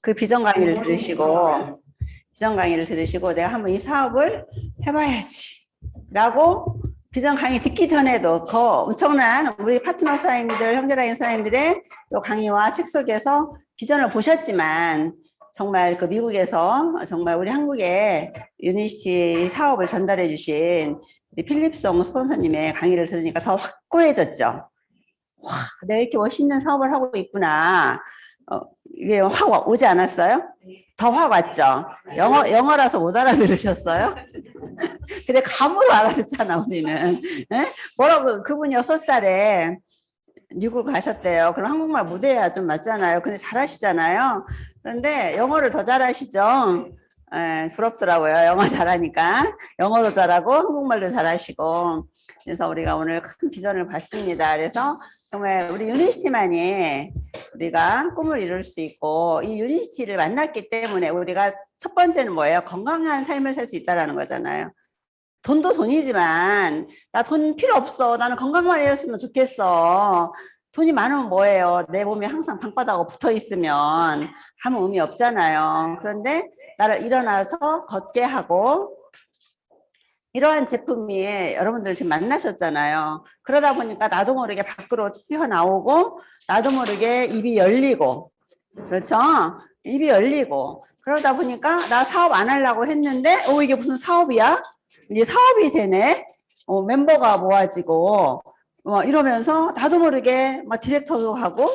그 비전 강의를 들으시고 내가 한번 이 사업을 해봐야지 라고 비전 강의 듣기 전에도 그 엄청난 우리 파트너 사장님들, 형제라인 사장님들의 또 강의와 책 속에서 비전을 보셨지만 정말 그 미국에서 정말 우리 한국의 유니시티 사업을 전달해 주신 우리 필립송 스폰서님의 강의를 들으니까 더 확고해졌죠. 와, 내가 이렇게 멋있는 사업을 하고 있구나. 이게 확 오지 않았어요? 더 확 왔죠. 영어라서 못 알아들으셨어요? 근데 감으로 알아듣잖아, 우리는. 에? 뭐라고, 그분이 6살에 미국 가셨대요. 그럼 한국말 못해야 좀 맞잖아요. 근데 잘하시잖아요. 그런데 영어를 더 잘하시죠. 부럽더라고요. 영어 잘하니까. 영어도 잘하고 한국말도 잘하시고. 그래서 우리가 오늘 큰 비전을 봤습니다. 그래서 정말 우리 유니시티만이 우리가 꿈을 이룰 수 있고 이 유니시티를 만났기 때문에 우리가 첫 번째는 뭐예요? 건강한 삶을 살 수 있다는 거잖아요. 돈도 돈이지만 나 돈 필요 없어. 나는 건강만 해줬으면 좋겠어. 돈이 많으면 뭐예요? 내 몸에 항상 방바닥하고 붙어 있으면 아무 의미 없잖아요. 그런데 나를 일어나서 걷게 하고 이러한 제품이 여러분들 지금 만나셨잖아요. 그러다 보니까 나도 모르게 밖으로 튀어나오고 나도 모르게 입이 열리고 그렇죠? 입이 열리고 그러다 보니까 나 사업 안 하려고 했는데 이게 무슨 사업이야? 이게 사업이 되네. 멤버가 모아지고 이러면서 나도 모르게 막 디렉터도 하고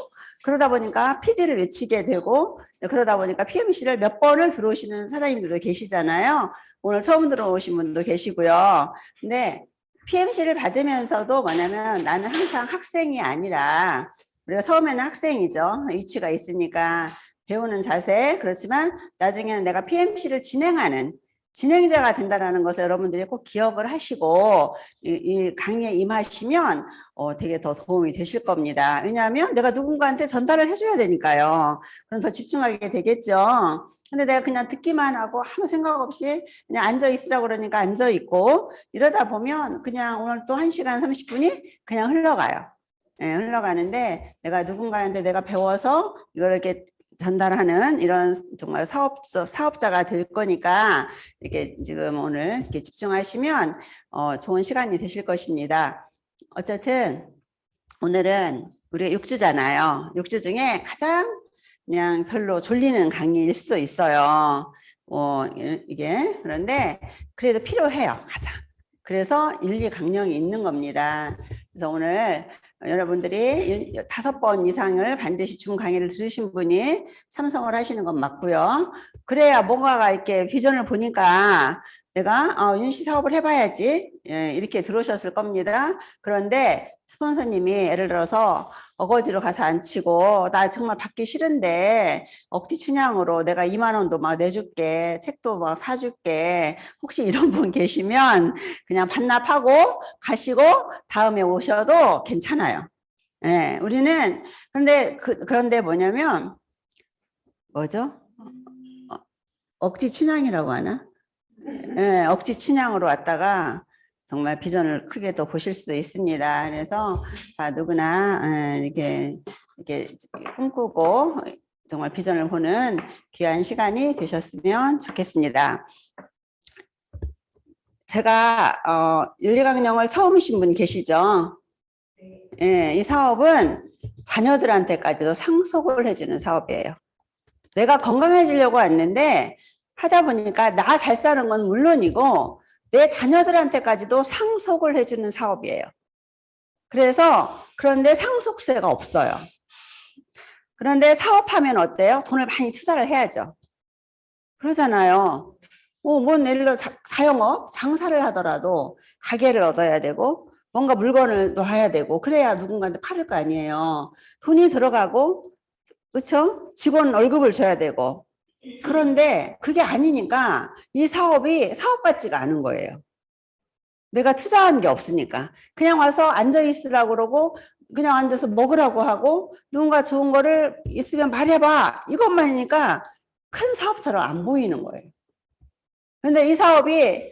그러다 보니까 PD를 외치게 되고 그러다 보니까 PMC를 몇 번을 들어오시는 사장님들도 계시잖아요. 오늘 처음 들어오신 분도 계시고요. 근데 PMC를 받으면서도 뭐냐면 나는 항상 학생이 아니라 우리가 처음에는 학생이죠. 위치가 있으니까 배우는 자세 그렇지만 나중에는 내가 PMC를 진행하는 진행자가 된다는 것을 여러분들이 꼭 기억을 하시고 이 강의에 임하시면 되게 더 도움이 되실 겁니다. 왜냐하면 내가 누군가한테 전달을 해줘야 되니까요. 그럼 더 집중하게 되겠죠. 근데 내가 그냥 듣기만 하고 아무 생각 없이 그냥 앉아 있으라고 그러니까 앉아 있고 이러다 보면 그냥 오늘 또 1시간 30분이 그냥 흘러가요. 네, 흘러가는데 내가 누군가한테 내가 배워서 이걸 이렇게 전달하는 이런 정말 사업자가 될 거니까 이렇게 지금 오늘 이렇게 집중하시면 좋은 시간이 되실 것입니다. 어쨌든 오늘은 우리 6주잖아요. 6주 중에 가장 그냥 별로 졸리는 강의일 수도 있어요. 이게 그런데 그래도 필요해요. 가장. 그래서 윤리 강령이 있는 겁니다. 그래서 오늘 여러분들이 5번 이상을 반드시 중 강의를 들으신 분이 참석을 하시는 건 맞고요. 그래야 뭔가가 이렇게 비전을 보니까 내가 유니시 사업을 해봐야지 이렇게 들어오셨을 겁니다. 그런데 스폰서님이 예를 들어서 어거지로 가서 안 치고 나 정말 받기 싫은데 억지 춘향으로 내가 2만 원도 막 내줄게 책도 막 사줄게 혹시 이런 분 계시면 그냥 반납하고 가시고 다음에 오셔도 괜찮아요. 예, 우리는 그런데 뭐냐면 뭐죠? 억지 춘향이라고 하나? 예, 억지 춘향으로 왔다가 정말 비전을 크게 또 보실 수도 있습니다. 그래서 다 누구나 이렇게 꿈꾸고 정말 비전을 보는 귀한 시간이 되셨으면 좋겠습니다. 제가 윤리강령을 처음이신 분 계시죠? 예, 이 사업은 자녀들한테까지도 상속을 해주는 사업이에요. 내가 건강해지려고 왔는데 하다 보니까 나 잘 사는 건 물론이고 내 자녀들한테까지도 상속을 해주는 사업이에요. 그런데 상속세가 없어요. 그런데 사업하면 어때요? 돈을 많이 투자를 해야죠. 그러잖아요. 뭔 예를 들어 자영업, 장사를 하더라도 가게를 얻어야 되고 뭔가 물건을 넣어야 되고 그래야 누군가한테 팔을 거 아니에요. 돈이 들어가고 그렇죠? 직원 월급을 줘야 되고 그런데 그게 아니니까 이 사업이 사업 같지가 않은 거예요. 내가 투자한 게 없으니까 그냥 와서 앉아 있으라고 그러고 그냥 앉아서 먹으라고 하고 누군가 좋은 거를 있으면 말해봐 이것만이니까 큰 사업처럼 안 보이는 거예요. 근데 이 사업이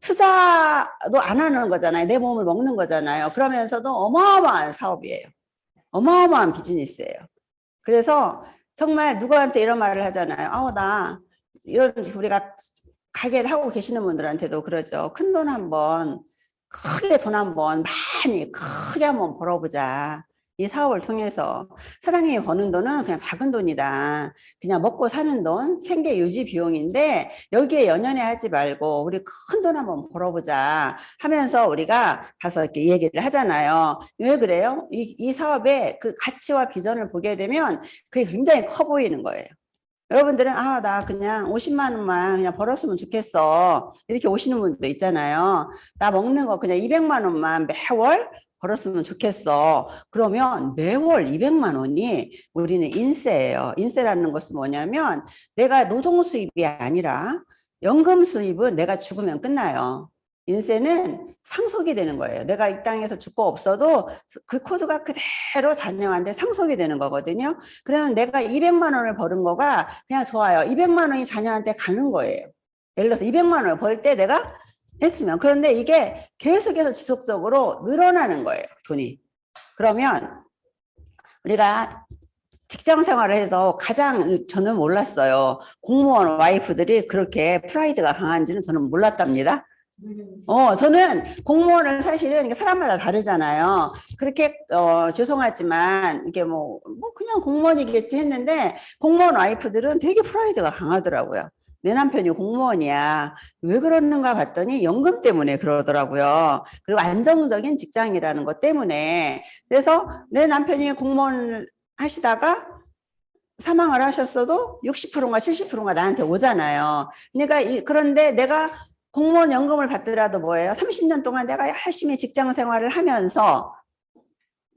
투자도 안 하는 거잖아요. 내 몸을 먹는 거잖아요. 그러면서도 어마어마한 사업이에요. 어마어마한 비즈니스예요. 그래서 정말 누구한테 이런 말을 하잖아요. 아우, 나 이런 우리가 가게를 하고 계시는 분들한테도 그러죠. 큰 돈 한번 크게 돈 한번 많이 크게 한번 벌어보자. 이 사업을 통해서 사장님이 버는 돈은 그냥 작은 돈이다. 그냥 먹고 사는 돈, 생계 유지 비용인데 여기에 연연해 하지 말고 우리 큰 돈 한번 벌어보자 하면서 우리가 가서 이렇게 얘기를 하잖아요. 왜 그래요? 이 사업의 그 가치와 비전을 보게 되면 그게 굉장히 커 보이는 거예요. 여러분들은 아, 나 그냥 50만 원만 그냥 벌었으면 좋겠어. 이렇게 오시는 분도 있잖아요. 나 먹는 거 그냥 200만 원만 매월 벌었으면 좋겠어. 그러면 매월 200만 원이 우리는 인세예요. 인세라는 것은 뭐냐면 내가 노동 수입이 아니라 연금 수입은 내가 죽으면 끝나요. 인세는 상속이 되는 거예요. 내가 이 땅에서 죽고 없어도 그 코드가 그대로 자녀한테 상속이 되는 거거든요. 그러면 내가 200만 원을 버는 거가 그냥 좋아요. 200만 원이 자녀한테 가는 거예요. 예를 들어서 200만 원을 벌 때 내가 했으면. 그런데 이게 계속해서 지속적으로 늘어나는 거예요. 돈이. 그러면 우리가 직장 생활을 해서 가장 저는 몰랐어요. 공무원 와이프들이 그렇게 프라이드가 강한지는 저는 몰랐답니다. 저는 공무원을 사실은 사람마다 다르잖아요. 그렇게, 죄송하지만, 이게 뭐 그냥 공무원이겠지 했는데, 공무원 와이프들은 되게 프라이드가 강하더라고요. 내 남편이 공무원이야. 왜 그러는가 봤더니 연금 때문에 그러더라고요. 그리고 안정적인 직장이라는 것 때문에. 그래서 내 남편이 공무원을 하시다가 사망을 하셨어도 60%인가 70%인가 나한테 오잖아요. 그러니까, 그런데 내가 공무원 연금을 받더라도 뭐예요? 30년 동안 내가 열심히 직장 생활을 하면서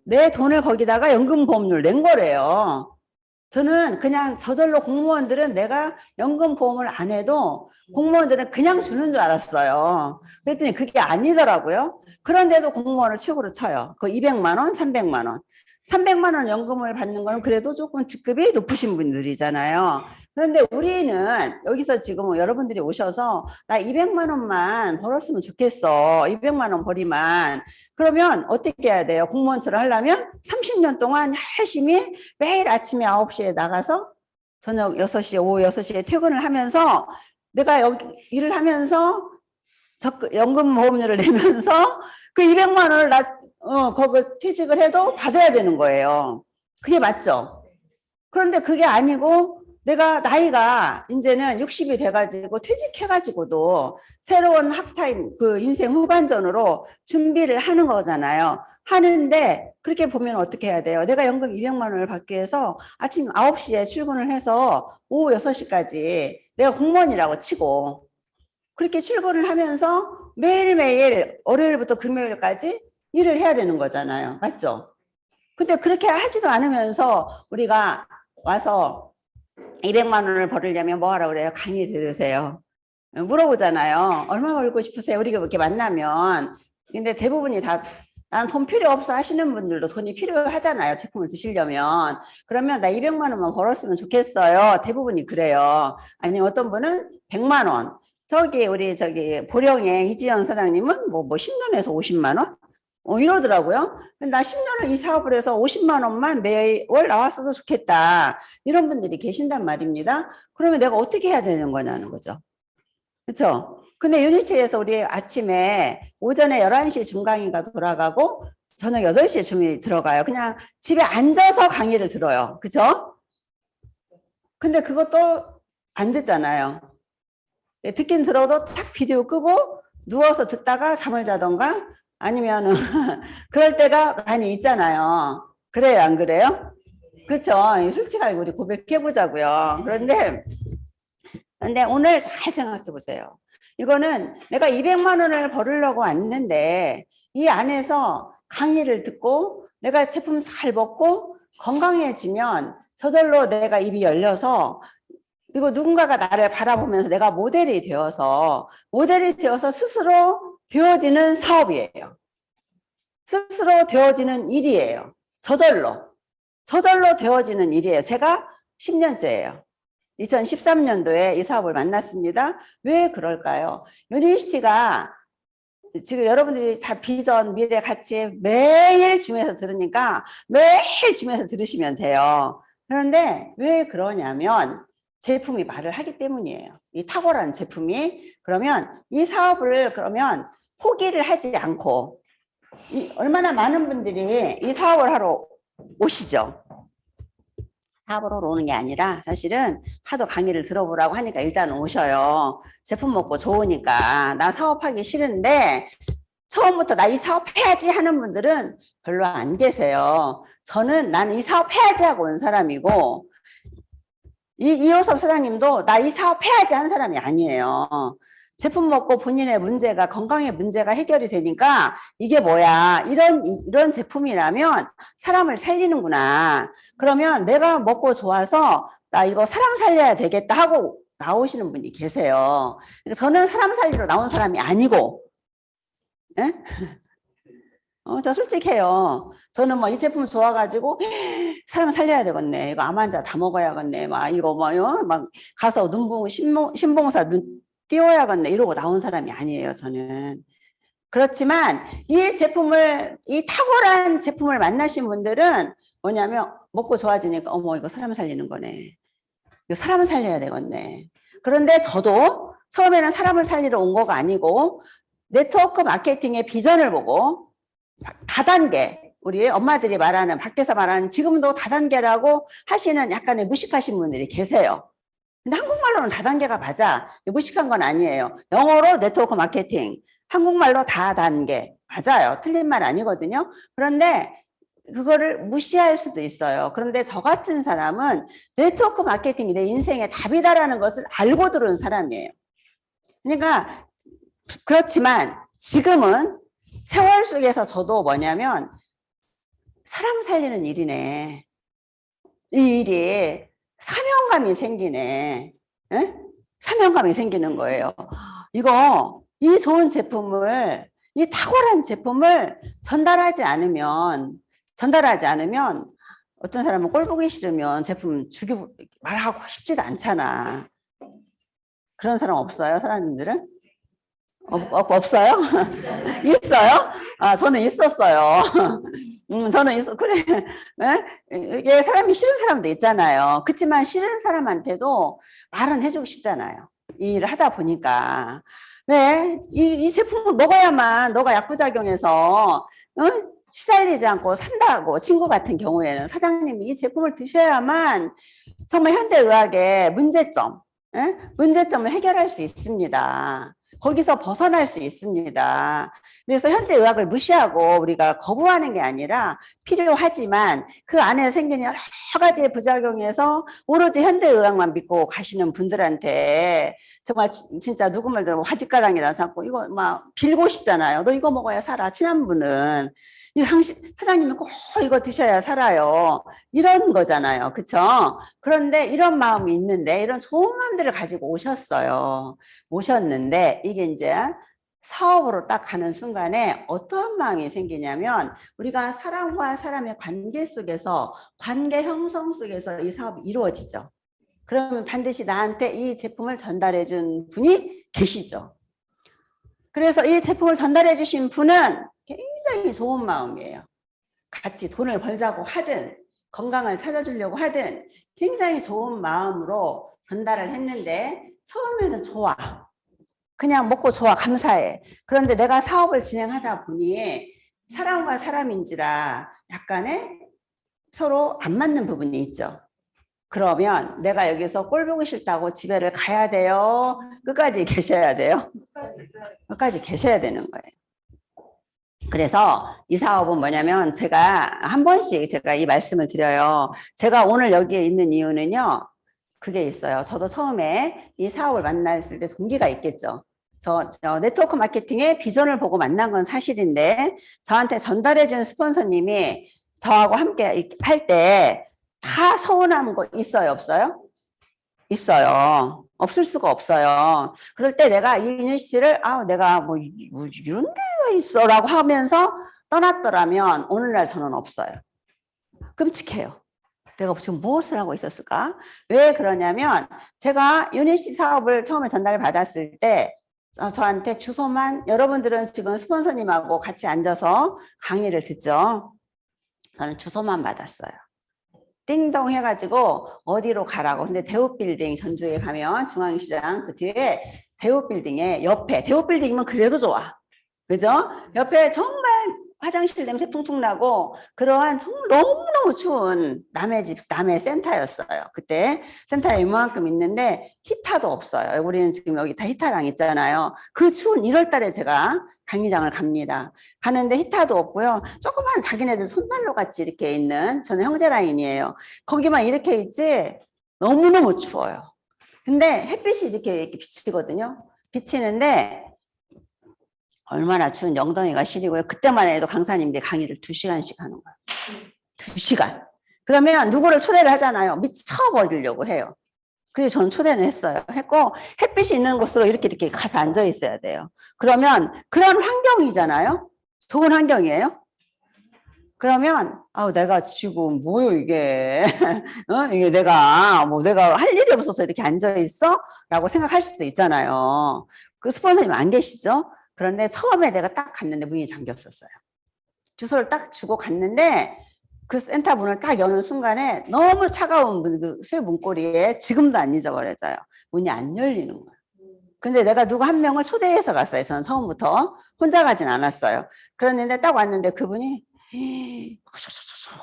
내 돈을 거기다가 연금보험료를 낸 거래요. 저는 그냥 저절로 공무원들은 내가 연금보험을 안 해도 공무원들은 그냥 주는 줄 알았어요. 그랬더니 그게 아니더라고요. 그런데도 공무원을 최고로 쳐요. 그 200만 원, 300만 원. 300만 원 연금을 받는 거는 그래도 조금 직급이 높으신 분들이잖아요. 그런데 우리는 여기서 지금 여러분들이 오셔서 나 200만 원만 벌었으면 좋겠어. 200만 원 벌이만. 그러면 어떻게 해야 돼요? 공무원처럼 하려면 30년 동안 열심히 매일 아침에 9시에 나가서 저녁 6시, 오후 6시에 퇴근을 하면서 내가 여기 일을 하면서 연금보험료를 내면서 그 200만 원을 거기 퇴직을 해도 받아야 되는 거예요. 그게 맞죠? 그런데 그게 아니고 내가 나이가 이제는 60이 돼가지고 퇴직해가지고도 새로운 합타임 그 인생 후반전으로 준비를 하는 거잖아요. 하는데 그렇게 보면 어떻게 해야 돼요? 내가 연금 200만 원을 받기 위해서 아침 9시에 출근을 해서 오후 6시까지 내가 공무원이라고 치고 그렇게 출근을 하면서 매일매일 월요일부터 금요일까지 일을 해야 되는 거잖아요. 맞죠? 근데 그렇게 하지도 않으면서 우리가 와서 200만 원을 벌으려면 뭐 하라 그래요? 강의 들으세요. 물어보잖아요. 얼마 벌고 싶으세요? 우리가 이렇게 만나면. 근데 대부분이 다 나는 돈 필요 없어 하시는 분들도 돈이 필요하잖아요. 제품을 드시려면. 그러면 나 200만 원만 벌었으면 좋겠어요. 대부분이 그래요. 아니 어떤 분은 100만 원. 우리 보령의 이지연 사장님은 뭐 10년에서 50만 원? 이러더라고요. 나 10년을 이 사업을 해서 50만 원만 매월 나왔어도 좋겠다. 이런 분들이 계신단 말입니다. 그러면 내가 어떻게 해야 되는 거냐는 거죠. 그렇죠? 근데 유니티에서 우리 아침에 오전에 11시 중강의가 돌아가고 저녁 8시에 줌이 들어가요. 그냥 집에 앉아서 강의를 들어요. 그렇죠? 근데 그것도 안 듣잖아요. 듣긴 들어도 탁 비디오 끄고 누워서 듣다가 잠을 자던가 아니면은 그럴 때가 많이 있잖아요. 그래요, 안 그래요? 그렇죠. 솔직하게 우리 고백해 보자고요. 그런데 오늘 잘 생각해 보세요. 이거는 내가 200만 원을 벌으려고 왔는데 이 안에서 강의를 듣고 내가 제품 잘 먹고 건강해지면 저절로 내가 입이 열려서 그리고 누군가가 나를 바라보면서 내가 모델이 되어서 스스로 되어지는 사업이에요. 스스로 되어지는 일이에요. 저절로 되어지는 일이에요. 제가 10년째예요. 2013년도에 이 사업을 만났습니다. 왜 그럴까요? 유니시티가 지금 여러분들이 다 비전, 미래, 가치 매일 줌에서 들으니까 매일 줌에서 들으시면 돼요. 그런데 왜 그러냐면 제품이 말을 하기 때문이에요. 이 탁월한 제품이. 그러면 이 사업을 그러면 포기를 하지 않고 얼마나 많은 분들이 이 사업을 하러 오시죠. 사업을 하러 오는 게 아니라 사실은 하도 강의를 들어보라고 하니까 일단 오셔요. 제품 먹고 좋으니까. 나 사업하기 싫은데 처음부터 나 이 사업 해야지 하는 분들은 별로 안 계세요. 나는 이 사업 해야지 하고 온 사람이고, 이호섭 사장님도 나 이 사업 해야지 한 사람이 아니에요. 제품 먹고 본인의 문제가, 건강의 문제가 해결이 되니까 이게 뭐야. 이런 제품이라면 사람을 살리는구나. 그러면 내가 먹고 좋아서 나 이거 사람 살려야 되겠다 하고 나오시는 분이 계세요. 저는 사람 살리러 나온 사람이 아니고, 예? 저 솔직해요. 저는 뭐 이 제품 좋아가지고 사람 살려야 되겠네. 이거 암 환자 다 먹어야겠네. 막 이거 막 가서 신봉사 눈 띄워야겠네. 이러고 나온 사람이 아니에요. 저는. 그렇지만 이 탁월한 제품을 만나신 분들은 뭐냐면 먹고 좋아지니까 어머 이거 사람 살리는 거네. 이거 사람을 살려야 되겠네. 그런데 저도 처음에는 사람을 살리러 온 거가 아니고 네트워크 마케팅의 비전을 보고 다단계, 우리 엄마들이 말하는, 밖에서 말하는 지금도 다단계라고 하시는 약간의 무식하신 분들이 계세요. 근데 한국말로는 다단계가 맞아. 무식한 건 아니에요. 영어로 네트워크 마케팅, 한국말로 다단계. 맞아요. 틀린 말 아니거든요. 그런데 그거를 무시할 수도 있어요. 그런데 저 같은 사람은 네트워크 마케팅이 내 인생의 답이다라는 것을 알고 들어온 사람이에요. 그러니까 그렇지만 지금은 세월 속에서 저도 뭐냐면 사람 살리는 일이네. 이 일이 사명감이 생기네. 에? 사명감이 생기는 거예요. 이 좋은 제품을, 이 탁월한 제품을 전달하지 않으면 어떤 사람은 꼴 보기 싫으면 제품 말하고 싶지도 않잖아. 그런 사람 없어요, 사람들은? 없어요? 있어요? 저는 있었어요. 그래. 이게 사람이 싫은 사람도 있잖아요. 그렇지만 싫은 사람한테도 말은 해주고 싶잖아요. 이 일을 하다 보니까. 왜? 이 제품을 먹어야만 너가 약부작용해서, 시달리지 않고 산다고. 친구 같은 경우에는 사장님이 이 제품을 드셔야만 정말 현대의학의 문제점을 해결할 수 있습니다. 거기서 벗어날 수 있습니다. 그래서 현대의학을 무시하고 우리가 거부하는 게 아니라 필요하지만 그 안에 생기는 여러 가지의 부작용에서 오로지 현대의학만 믿고 가시는 분들한테 정말 진짜 누구 말대로 화직가랑이라 삼고 이거 막 빌고 싶잖아요. 너 이거 먹어야 살아. 친한 분은. 사장님이 꼭 이거 드셔야 살아요. 이런 거잖아요. 그쵸? 그런데 이런 마음이 있는데 이런 좋은 마음들을 가지고 오셨는데 이게 이제 사업으로 딱 가는 순간에 어떤 마음이 생기냐면 우리가 사람과 사람의 관계 속에서 관계 형성 속에서 이 사업이 이루어지죠. 그러면 반드시 나한테 이 제품을 전달해 준 분이 계시죠. 그래서 이 제품을 전달해 주신 분은 굉장히 좋은 마음이에요. 같이 돈을 벌자고 하든 건강을 찾아주려고 하든 굉장히 좋은 마음으로 전달을 했는데 처음에는 좋아. 그냥 먹고 좋아. 감사해. 그런데 내가 사업을 진행하다 보니 사람과 사람인지라 약간의 서로 안 맞는 부분이 있죠. 그러면 내가 여기서 꼴 보기 싫다고 집에를 가야 돼요? 끝까지 계셔야 돼요? 끝까지 계셔야 되는 거예요. 그래서 이 사업은 뭐냐면 제가 한 번씩 제가 이 말씀을 드려요. 제가 오늘 여기에 있는 이유는요. 그게 있어요. 저도 처음에 이 사업을 만났을 때 동기가 있겠죠. 저 네트워크 마케팅의 비전을 보고 만난 건 사실인데 저한테 전달해준 스폰서님이 저하고 함께 할 때 다 서운한 거 있어요? 없어요? 있어요. 없을 수가 없어요. 그럴 때 내가 이 유니버시티를 내가 뭐 이런 데가 있어 라고 하면서 떠났더라면 오늘날 저는 없어요. 끔찍해요. 내가 지금 무엇을 하고 있었을까? 왜 그러냐면 제가 유니버시티 사업을 처음에 전달을 받았을 때 저한테 주소만, 여러분들은 지금 스폰서님하고 같이 앉아서 강의를 듣죠. 저는 주소만 받았어요. 띵동 해가지고 어디로 가라고. 근데 대우빌딩 전주에 가면 중앙시장 그 뒤에 대우빌딩에 옆에 대우빌딩이면 그래도 좋아. 그죠? 옆에 정말 화장실 냄새 풍풍 나고 그러한 정말 너무너무 추운 남의 집, 남의 센터였어요. 그때 센터에 이만큼 있는데 히타도 없어요. 우리는 지금 여기 다 히타랑 있잖아요. 그 추운 1월 달에 제가 강의장을 갑니다. 가는데 히타도 없고요. 조그만 자기네들 손난로 같이 이렇게 있는 저는 형제 라인이에요. 거기만 이렇게 있지 너무너무 추워요. 근데 햇빛이 이렇게 비치거든요. 비치는데 얼마나 추운 영덩이가 시리고요. 그때만 해도 강사님들이 강의를 2시간씩 하는 거예요. 2시간. 그러면 누구를 초대를 하잖아요. 미쳐버리려고 해요. 그래서 저는 초대는 했어요. 했고 햇빛이 있는 곳으로 이렇게 가서 앉아 있어야 돼요. 그러면 그런 환경이잖아요. 좋은 환경이에요. 그러면 내가 지금 뭐요 이게 이게 내가 할 일이 없어서 이렇게 앉아 있어? 라고 생각할 수도 있잖아요. 그 스폰서님 안 계시죠? 그런데 처음에 내가 딱 갔는데 문이 잠겼었어요. 주소를 딱 주고 갔는데 그 센터 문을 딱 여는 순간에 너무 차가운 그 수요 문고리에 지금도 안 잊어버려져요. 문이 안 열리는 거예요. 근데 내가 누구 한 명을 초대해서 갔어요. 저는 처음부터 혼자 가진 않았어요. 그랬는데 딱 왔는데 그분이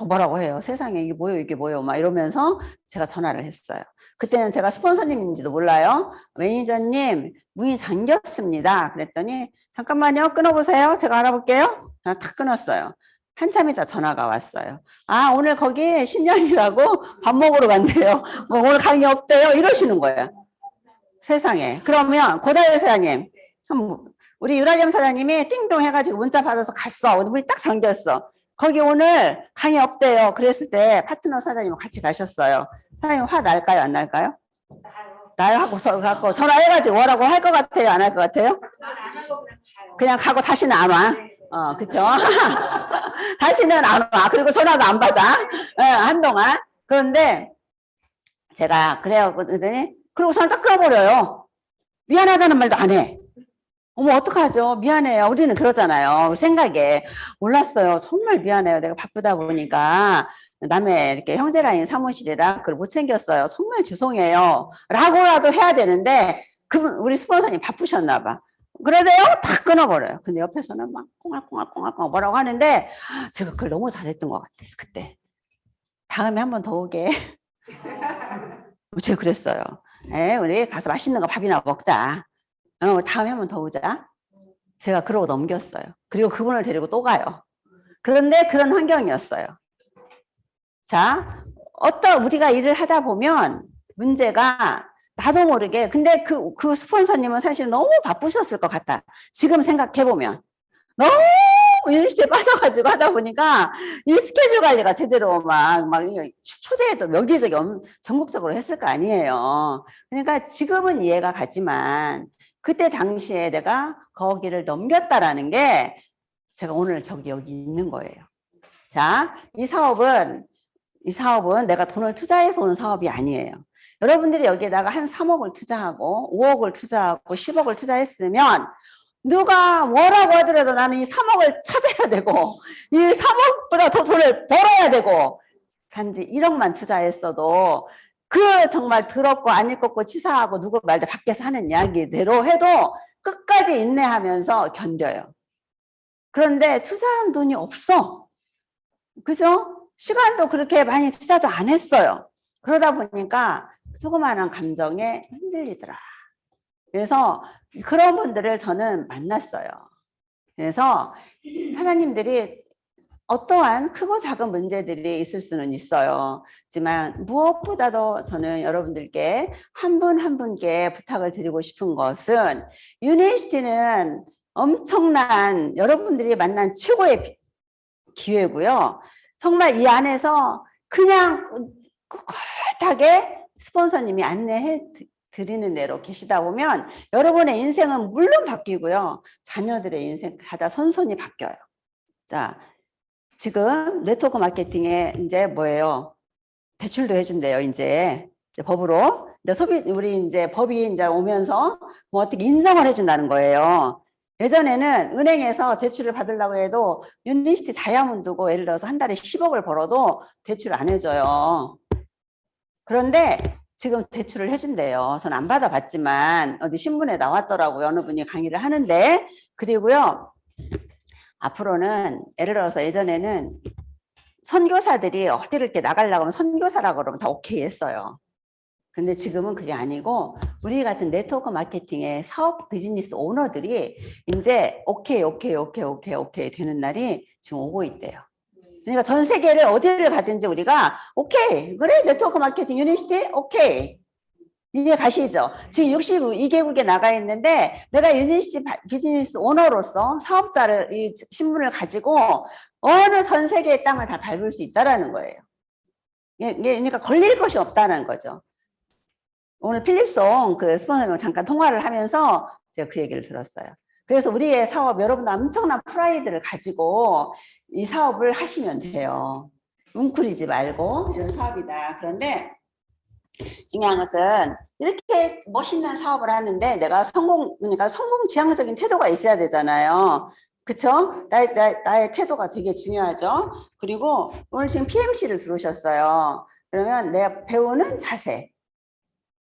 뭐라고 해요. 세상에 이게 뭐예요 막 이러면서 제가 전화를 했어요. 그때는 제가 스폰서님인지도 몰라요. 매니저님 문이 잠겼습니다. 그랬더니 잠깐만요. 끊어보세요. 제가 알아볼게요. 탁 끊었어요. 한참 있다 전화가 왔어요. 오늘 거기 신년이라고 밥 먹으러 간대요. 오늘 강의 없대요. 이러시는 거예요. 세상에. 그러면 고다율 사장님, 우리 유라겸 사장님이 띵동 해가지고 문자 받아서 갔어. 문이 딱 잠겼어. 거기 오늘 강의 없대요. 그랬을 때 파트너 사장님과 같이 가셨어요. 사장님 화 날까요? 안 날까요? 나요 하고 전화해가지고 뭐라고 할 것 같아요? 안 할 것 같아요? 그냥 가고 다시는 안 와. 그쵸? 다시는 안 와. 그리고 전화도 안 받아. 한동안. 그런데 제가 그래요. 그리고 전화 딱 끊어버려요. 미안하다는 말도 안 해. 어머 어떡하죠? 미안해요. 우리는 그러잖아요. 생각에 몰랐어요. 정말 미안해요. 내가 바쁘다 보니까 남의 이렇게 형제라인 사무실이라 그걸 못 챙겼어요. 정말 죄송해요. 라고라도 해야 되는데 우리 스폰서님 바쁘셨나 봐. 그래도요 탁 끊어버려요. 근데 옆에서는 막 꽁알꽁알꽁알꽁 뭐라고 하는데 제가 그걸 너무 잘했던 것 같아요. 그때 다음에 한 번 더 오게. 제가 그랬어요. 우리 가서 맛있는 거 밥이나 먹자. 다음에 한 번 더 오자. 제가 그러고 넘겼어요. 그리고 그분을 데리고 또 가요. 그런데 그런 환경이었어요. 자, 우리가 일을 하다 보면 문제가 나도 모르게 근데 그 스폰서님은 사실 너무 바쁘셨을 것 같다. 지금 생각해보면 너무 유니스트에 빠져가지고 하다 보니까 이 스케줄 관리가 제대로 막 초대해도 여기저기 전국적으로 했을 거 아니에요. 그러니까 지금은 이해가 가지만 그때 당시에 내가 거기를 넘겼다라는 게 제가 오늘 여기 있는 거예요. 자, 이 사업은 내가 돈을 투자해서 온 사업이 아니에요. 여러분들이 여기에다가 한 3억을 투자하고 5억을 투자하고 10억을 투자했으면 누가 뭐라고 하더라도 나는 이 3억을 찾아야 되고 이 3억보다 더 돈을 벌어야 되고 단지 1억만 투자했어도 그 정말 더럽고 안 읽고 치사하고 누구 말도 밖에서 하는 이야기대로 해도 끝까지 인내하면서 견뎌요. 그런데 투자한 돈이 없어. 그죠? 시간도 그렇게 많이 투자도 안 했어요. 그러다 보니까 조그마한 감정에 흔들리더라. 그래서 그런 분들을 저는 만났어요. 그래서 사장님들이 어떠한 크고 작은 문제들이 있을 수는 있어요. 하지만 무엇보다도 저는 여러분들께 한 분 한 분께 부탁을 드리고 싶은 것은 유니버시티는 엄청난 여러분들이 만난 최고의 기회고요. 정말 이 안에서 그냥 꿋꿋하게 스폰서님이 안내해 드리는 대로 계시다 보면 여러분의 인생은 물론 바뀌고요. 자녀들의 인생 가장 선선히 바뀌어요. 자, 지금 네트워크 마케팅에 이제 뭐예요? 대출도 해준대요. 이제 법으로. 우리 이제 법이 이제 오면서 뭐 어떻게 인정을 해준다는 거예요. 예전에는 은행에서 대출을 받으려고 해도 유니시티 다이아몬드고 예를 들어서 한 달에 10억을 벌어도 대출 안 해줘요. 그런데 지금 대출을 해준대요. 저는 안 받아봤지만 어디 신문에 나왔더라고요. 어느 분이 강의를 하는데. 그리고요. 앞으로는 예를 들어서 예전에는 선교사들이 어디를 이렇게 나가려고 하면 선교사라고 그러면 다 오케이 했어요. 근데 지금은 그게 아니고 우리 같은 네트워크 마케팅의 사업 비즈니스 오너들이 이제 오케이 되는 날이 지금 오고 있대요. 그러니까 전 세계를 어디를 가든지 우리가 오케이 그래 네트워크 마케팅 유니시티 오케이 이게 가시죠. 지금 62개국에 나가 있는데 내가 유니시티 비즈니스 오너로서 사업자를 이 신분을 가지고 어느 전 세계의 땅을 다 밟을 수 있다라는 거예요. 그러니까 걸릴 것이 없다는 거죠. 오늘 필립송 그 스폰서랑 잠깐 통화를 하면서 제가 그 얘기를 들었어요. 그래서 우리의 사업 여러분도 엄청난 프라이드를 가지고 이 사업을 하시면 돼요. 웅크리지 말고 이런 사업이다. 그런데 중요한 것은 이렇게 멋있는 사업을 하는데 내가 그러니까 성공 지향적인 태도가 있어야 되잖아요. 그쵸? 나의 태도가 되게 중요하죠. 그리고 오늘 지금 PMC를 들어오셨어요. 그러면 내가 배우는 자세.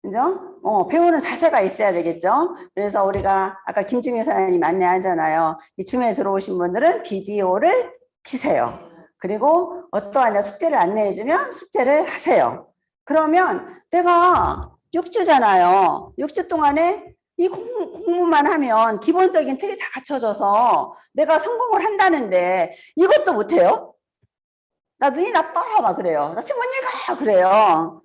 그죠? 배우는 자세가 있어야 되겠죠? 그래서 우리가 아까 김중희 사장님 안내하잖아요. 이 줌에 들어오신 분들은 비디오를 키세요. 그리고 어떠한 숙제를 안내해주면 숙제를 하세요. 그러면 내가 6주잖아요. 6주 동안에 이 공부만 하면 기본적인 틀이 다 갖춰져서 내가 성공을 한다는데 이것도 못해요? 나 눈이 나빠 막 그래요. 나 책 못 읽어 그래요.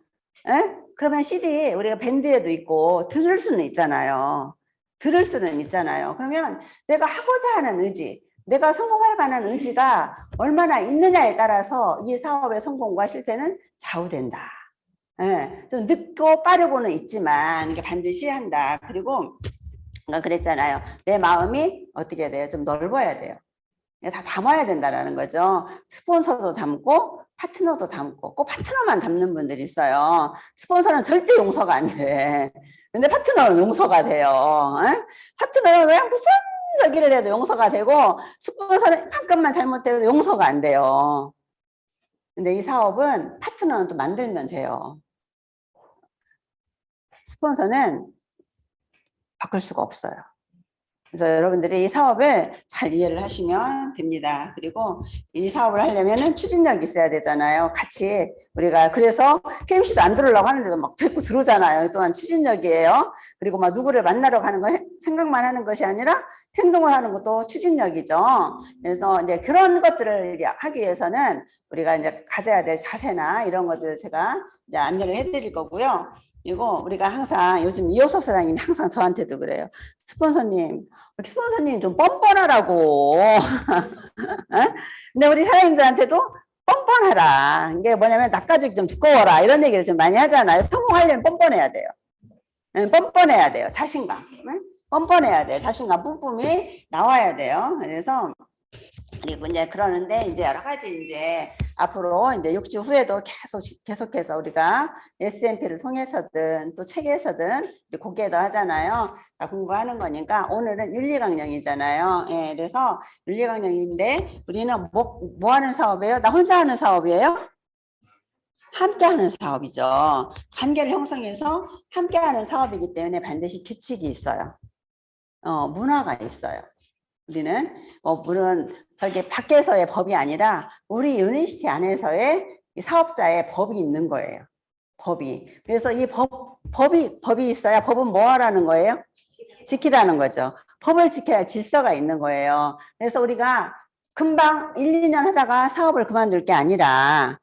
에? 그러면 CD 우리가 밴드에도 있고 들을 수는 있잖아요. 그러면 내가 하고자 하는 의지, 내가 성공할 만한 의지가 얼마나 있느냐에 따라서 이 사업의 성공과 실패는 좌우된다. 예, 좀 늦고 빠르고는 있지만 이게 반드시 한다. 그리고 그랬잖아요. 내 마음이 어떻게 돼요? 좀 넓어야 돼요. 다 담아야 된다는 거죠. 스폰서도 담고 파트너도 담고 꼭 파트너만 담는 분들이 있어요. 스폰서는 절대 용서가 안 돼. 근데 파트너는 용서가 돼요. 에? 파트너는 왜 무슨 저기를 해도 용서가 되고 스폰서는 한건만 잘못해도 용서가 안 돼요. 근데 이 사업은 파트너는 또 만들면 돼요. 스폰서는 바꿀 수가 없어요. 그래서 여러분들이 이 사업을 잘 이해를 하시면 됩니다. 그리고 이 사업을 하려면은 추진력이 있어야 되잖아요. 같이 우리가 그래서 KMC도 안 들어오려고 하는데도 막 데리고 들어오잖아요. 또한 추진력이에요. 그리고 막 누구를 만나러 가는 거 생각만 하는 것이 아니라 행동을 하는 것도 추진력이죠. 그래서 이제 그런 것들을 하기 위해서는 우리가 이제 가져야 될 자세나 이런 것들을 제가 이제 안내를 해드릴 거고요. 그리고 우리가 항상 요즘 이호섭 사장님이 항상 저한테도 그래요. 스폰서님 좀 뻔뻔하라고. 근데 우리 사장님들한테도 뻔뻔하라. 이게 뭐냐면 낯가죽이 좀 두꺼워라. 이런 얘기를 좀 많이 하잖아요. 성공하려면 뻔뻔해야 돼요. 뻔뻔해야 돼요. 자신감. 뻔뻔해야 돼요. 자신감 뿜뿜이 나와야 돼요. 그래서 그리고 이제 그러는데 이제 여러 가지 이제 앞으로 이제 6주 후에도 계속해서 우리가 SMP를 통해서든 또 책에서든 고개도 하잖아요. 다 공부하는 거니까 오늘은 윤리강령이잖아요. 예, 그래서 윤리강령인데 우리는 뭐 하는 사업이에요? 나 혼자 하는 사업이에요? 함께 하는 사업이죠. 관계를 형성해서 함께 하는 사업이기 때문에 반드시 규칙이 있어요. 문화가 있어요. 우리는 물론 저게 밖에서의 법이 아니라 우리 유니시티 안에서의 사업자의 법이 있는 거예요. 법이. 그래서 이 법이 있어야 법은 뭐 하라는 거예요? 지키라는 거죠. 법을 지켜야 질서가 있는 거예요. 그래서 우리가 금방 1, 2년 하다가 사업을 그만둘 게 아니라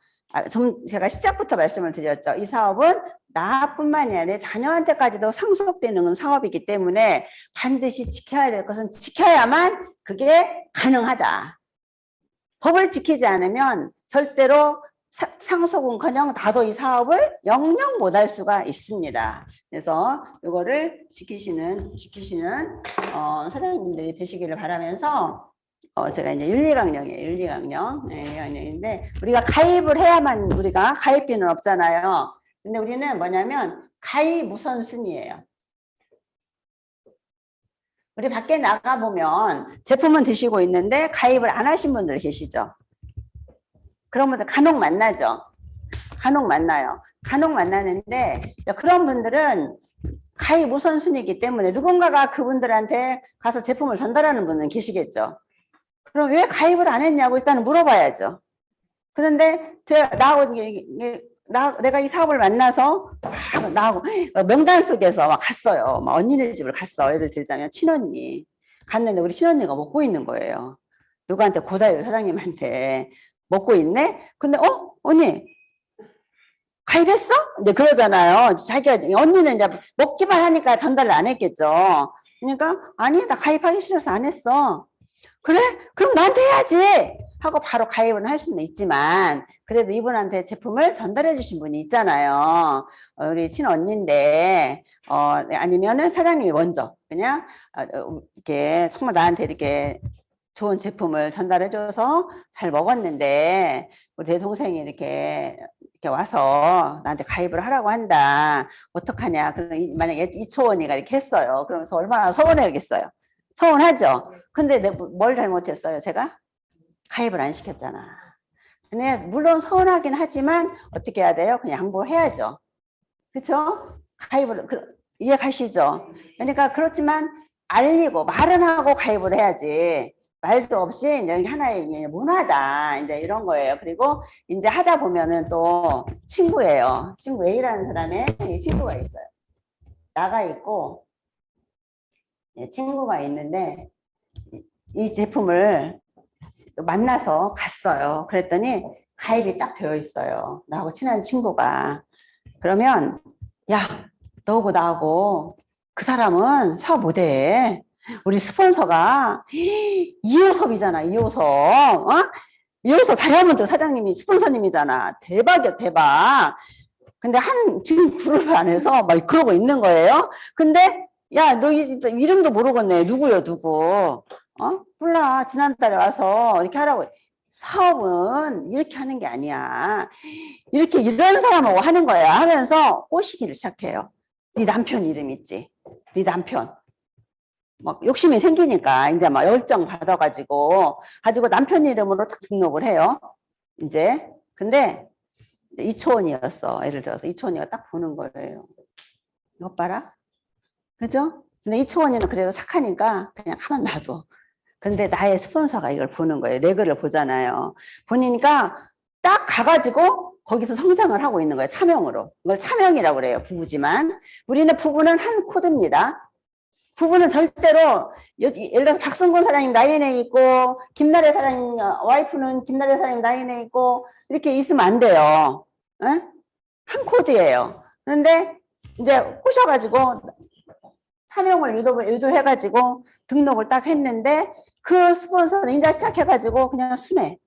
좀 제가 시작부터 말씀을 드렸죠. 이 사업은 나뿐만이 아니라 내 자녀한테까지도 상속되는 사업이기 때문에 반드시 지켜야 될 것은 지켜야만 그게 가능하다. 법을 지키지 않으면 절대로 상속은커녕 다도 이 사업을 영영 못할 수가 있습니다. 그래서 이거를 지키시는 사장님들이 되시기를 바라면서 제가 이제 윤리강령이에요. 윤리강령. 네, 윤리강령인데 우리가 가입을 해야만 우리가 가입비는 없잖아요. 근데 우리는 뭐냐면 가입 우선순위예요. 우리 밖에 나가보면 제품은 드시고 있는데 가입을 안 하신 분들 계시죠? 그런 분들 간혹 만나죠? 간혹 만나요. 간혹 만나는데 그런 분들은 가입 우선순위이기 때문에 누군가가 그분들한테 가서 제품을 전달하는 분은 계시겠죠? 그럼 왜 가입을 안 했냐고 일단은 물어봐야죠. 그런데 내가 이 사업을 만나서 나하고 명단 속에서 막 갔어요. 막 언니네 집을 갔어. 예를 들자면 친언니 갔는데 우리 친언니가 먹고 있는 거예요. 누구한테 고다율 사장님한테 먹고 있네. 근데 언니 가입했어? 이제 그러잖아요. 자기가 언니는 이제 먹기만 하니까 전달을 안 했겠죠. 그러니까 아니 나 가입하기 싫어서 안 했어. 그래? 그럼 나한테 해야지 하고 바로 가입은 할 수는 있지만 그래도 이분한테 제품을 전달해 주신 분이 있잖아요. 우리 친언니인데 아니면은 사장님이 먼저 그냥 이렇게 정말 나한테 이렇게 좋은 제품을 전달해 줘서 잘 먹었는데 우리 내 동생이 이렇게 와서 나한테 가입을 하라고 한다. 어떡하냐. 그럼 만약에 이초원이가 이렇게 했어요. 그러면서 얼마나 서운해야겠어요. 서운하죠. 근데 뭘 잘못했어요? 제가 가입을 안 시켰잖아. 근데 물론 서운하긴 하지만 어떻게 해야 돼요? 그냥 양보해야죠. 그렇죠? 가입을 이해 가시죠? 그러니까 그렇지만 알리고 말은 하고 가입을 해야지. 말도 없이 이제 하나의 문화다. 이제 이런 거예요. 그리고 이제 하다 보면은 또 친구예요. 친구 A라는 사람의 친구가 있어요. 나가 있고 친구가 있는데 이 제품을 만나서 갔어요. 그랬더니 가입이 딱 되어 있어요. 나하고 친한 친구가. 그러면 야, 너하고 나하고 그 사람은 사업 못해. 우리 스폰서가 이호섭이잖아. 이호섭. 이호섭 다이아몬드 사장님이 스폰서님이잖아. 대박이야, 대박. 근데 지금 그룹 안에서 막 그러고 있는 거예요. 근데 야, 너 이름도 모르겠네. 누구요, 누구? 몰라. 지난달에 와서 이렇게 하라고. 사업은 이렇게 하는 게 아니야. 이런 사람하고 하는 거야. 하면서 꼬시기를 시작해요. 네 남편 이름 있지? 네 남편. 막 욕심이 생기니까 이제 막 열정 받아가지고 남편 이름으로 딱 등록을 해요. 이제 근데 이초원이었어. 예를 들어서 이초원이가 딱 보는 거예요. 이것 봐라. 그죠? 근데 이초원이는 그래도 착하니까 그냥 가만 놔둬. 근데 나의 스폰서가 이걸 보는 거예요. 레그를 보잖아요. 보니까 딱 가가지고 거기서 성장을 하고 있는 거예요. 차명으로. 이걸 차명이라고 그래요. 부부지만. 우리는 부부는 한 코드입니다. 부부는 절대로 예를 들어서 박성곤 사장님 라인에 있고 김나래 사장님 와이프는 김나래 사장님 라인에 있고 이렇게 있으면 안 돼요. 에? 한 코드예요. 그런데 이제 꼬셔가지고 차명을 유도해가지고 등록을 딱 했는데 그 스폰서는 이제 시작해가지고 그냥 순해.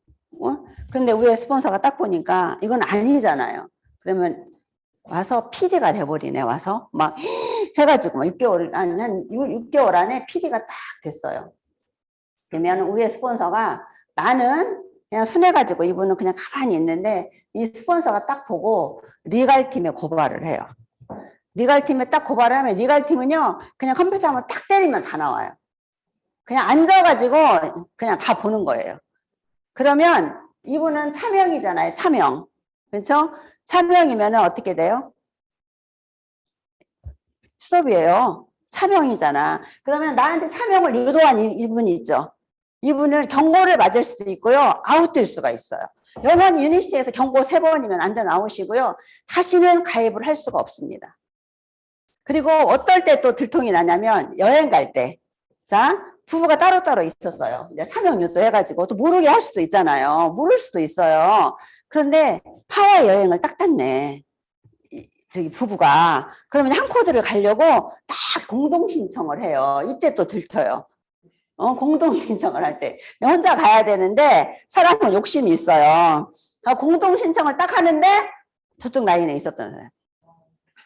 근데 위에 스폰서가 딱 보니까 이건 아니잖아요. 그러면 와서 PD가 돼버리네. 와서 막 해가지고 막 6개월 아니 한 6개월 안에 PD가 딱 됐어요. 그러면 위에 스폰서가 나는 그냥 순해가지고 이분은 그냥 가만히 있는데 이 스폰서가 딱 보고 리갈팀에 고발을 해요. 리갈팀에 딱 고발을 하면 리갈팀은요 그냥 컴퓨터 한번 탁 때리면 다 나와요. 그냥 앉아가지고 그냥 다 보는 거예요. 그러면 이분은 차명이잖아요. 차명. 그렇죠? 차명이면 어떻게 돼요? 수업이에요. 차명이잖아. 그러면 나한테 차명을 유도한 이분이 있죠. 이분은 경고를 맞을 수도 있고요. 아웃될 수가 있어요. 영원 유니시티에서 경고 3번이면 안전 아웃이고요. 다시는 가입을 할 수가 없습니다. 그리고 어떨 때 또 들통이 나냐면 여행 갈 때. 자, 부부가 따로따로 있었어요. 이제 차명 유도해가지고 또 모르게 할 수도 있잖아요. 모를 수도 있어요. 그런데 하와이 여행을 딱 땄네. 저기 부부가. 그러면 한 코드를 가려고 딱 공동 신청을 해요. 이때 또 들켜요. 공동 신청을 할 때. 혼자 가야 되는데 사람은 욕심이 있어요. 공동 신청을 딱 하는데 저쪽 라인에 있었던 사람.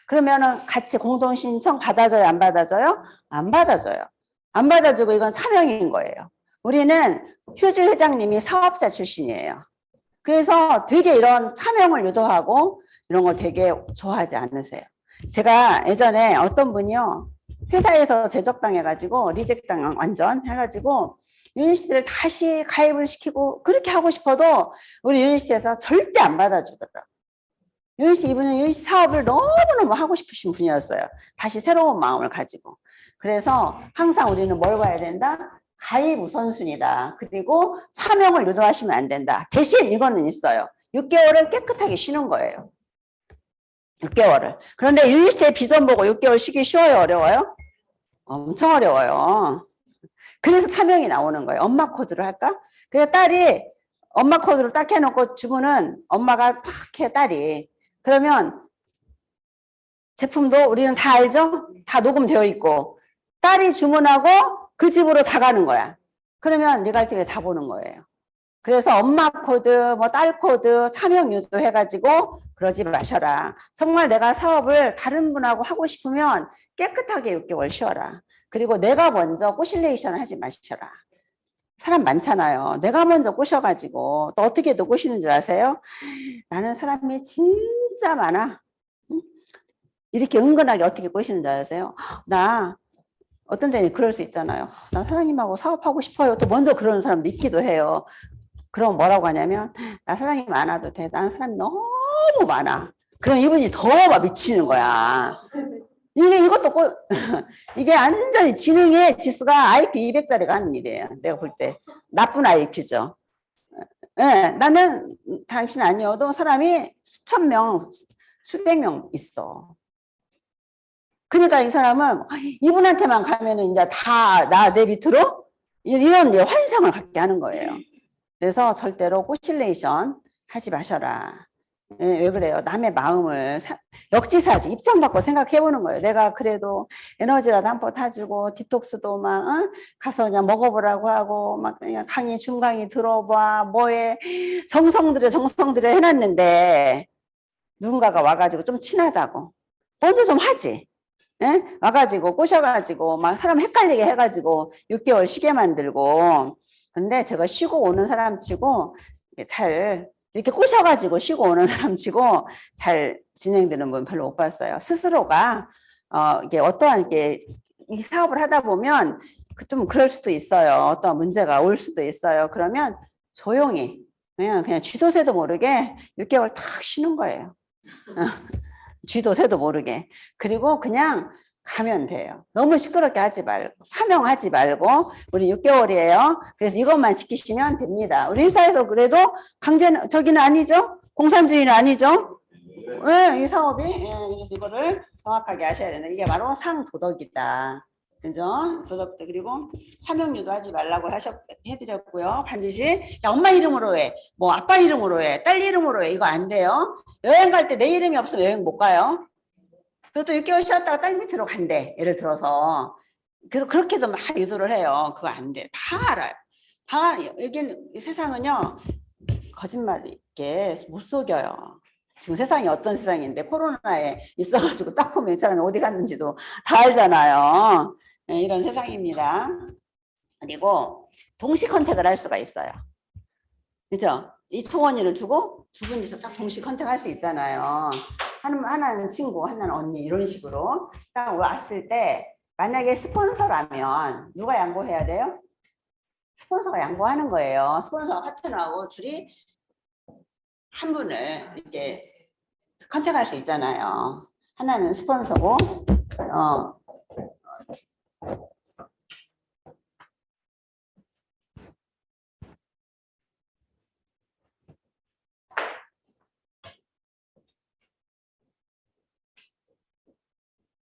그러면은 같이 공동 신청 받아줘요? 안 받아줘요? 안 받아줘요. 안 받아주고 이건 차명인 거예요. 우리는 휴주 회장님이 사업자 출신이에요. 그래서 되게 이런 차명을 유도하고 이런 걸 되게 좋아하지 않으세요. 제가 예전에 어떤 분이요. 회사에서 제적당해가지고 리젝당 완전 해가지고 유니시스를 다시 가입을 시키고 그렇게 하고 싶어도 우리 유니시스에서 절대 안 받아주더라고요. 유니시 이분은 유니시 사업을 너무너무 하고 싶으신 분이었어요. 다시 새로운 마음을 가지고. 그래서 항상 우리는 뭘 봐야 된다? 가입 우선순위다. 그리고 차명을 유도하시면 안 된다. 대신 이거는 있어요. 6개월을 깨끗하게 쉬는 거예요. 6개월을. 그런데 유니시스의 비전 보고 6개월 쉬기 쉬워요? 어려워요? 엄청 어려워요. 그래서 차명이 나오는 거예요. 엄마 코드로 할까? 그래서 딸이 엄마 코드로 딱 해놓고 주문은 엄마가 팍 해, 딸이. 그러면 제품도 우리는 다 알죠? 다 녹음되어 있고 딸이 주문하고 그 집으로 다 가는 거야. 그러면 리갈팀에 다 보는 거예요. 그래서 엄마 코드, 뭐 딸 코드, 차명 유도해가지고 그러지 마셔라. 정말 내가 사업을 다른 분하고 하고 싶으면 깨끗하게 6개월 쉬어라. 그리고 내가 먼저 꼬실레이션 하지 마셔라. 사람 많잖아요. 내가 먼저 꼬셔가지고 또 어떻게 또 꼬시는 줄 아세요? 나는 사람이 진짜 많아. 이렇게 은근하게 어떻게 꼬시는 줄 아세요? 나 어떤 데는 그럴 수 있잖아요. 나 사장님하고 사업하고 싶어요. 또 먼저 그러는 사람도 있기도 해요. 그럼 뭐라고 하냐면 나 사장님 많아도 돼. 나는 사람이 너무 많아. 그럼 이분이 더 막 미치는 거야. 이것도 이게 완전히 지능의 지수가 IQ 200짜리가 하는 일이에요. 내가 볼 때. 나쁜 IQ죠. 네, 나는 당신 아니어도 사람이 수천 명, 수백 명 있어. 그러니까 이 사람은 이분한테만 가면은 이제 다 내 밑으로 이런 이제 환상을 갖게 하는 거예요. 그래서 절대로 꼬실레이션 하지 마셔라. 왜 그래요? 남의 마음을 역지사지 입장 바꿔 생각해 보는 거예요. 내가 그래도 에너지라도 한 번 타주고 디톡스도 막 가서 그냥 먹어보라고 하고 막 그냥 강의 중강의 들어봐 뭐에 정성 들여 해놨는데 누군가가 와가지고 좀 친하다고 먼저 좀 하지. 예? 와가지고 꼬셔가지고 막 사람 헷갈리게 해가지고 6개월 쉬게 만들고 근데 제가 쉬고 오는 사람 치고 잘 이렇게 꼬셔가지고 쉬고 오는 사람 치고 잘 진행되는 분 별로 못 봤어요. 스스로가 이게 어떠한 이 사업을 하다 보면 좀 그럴 수도 있어요. 어떤 문제가 올 수도 있어요. 그러면 조용히 그냥 쥐도 새도 모르게 6개월 탁 쉬는 거예요. 쥐도 새도 모르게. 그리고 그냥 가면 돼요. 너무 시끄럽게 하지 말고 차명하지 말고 우리 6개월이에요. 그래서 이것만 지키시면 됩니다. 우리 회사에서 그래도 강제는 저기는 아니죠? 공산주의는 아니죠? 네, 이 사업이 그래서 이거를 정확하게 아셔야 된다. 이게 바로 상도덕이다. 그죠? 도덕도 그리고 차명유도 하지 말라고 해드렸고요. 반드시 야, 엄마 이름으로 해. 뭐 아빠 이름으로 해. 딸 이름으로 해. 이거 안 돼요. 여행 갈 때 내 이름이 없으면 여행 못 가요. 그리고 또 6개월 쉬었다가 딸 밑으로 간대. 예를 들어서. 그렇게도 막 유도를 해요. 그거 안 돼. 다 알아요. 다, 여기는, 세상은요, 거짓말이 있게 못 속여요. 지금 세상이 어떤 세상인데 코로나에 있어가지고 딱 보면 이 사람이 어디 갔는지도 다 알잖아요. 네, 이런 세상입니다. 그리고 동시 컨택을 할 수가 있어요. 그죠? 이 초원이를 두고 두 분이서 딱 동시 컨택할 수 있잖아요. 하나는 친구, 하나는 언니 이런 식으로 딱 왔을 때 만약에 스폰서라면 누가 양보해야 돼요? 스폰서가 양보하는 거예요. 스폰서와 파트너하고 둘이 한 분을 이렇게 컨택할 수 있잖아요. 하나는 스폰서고,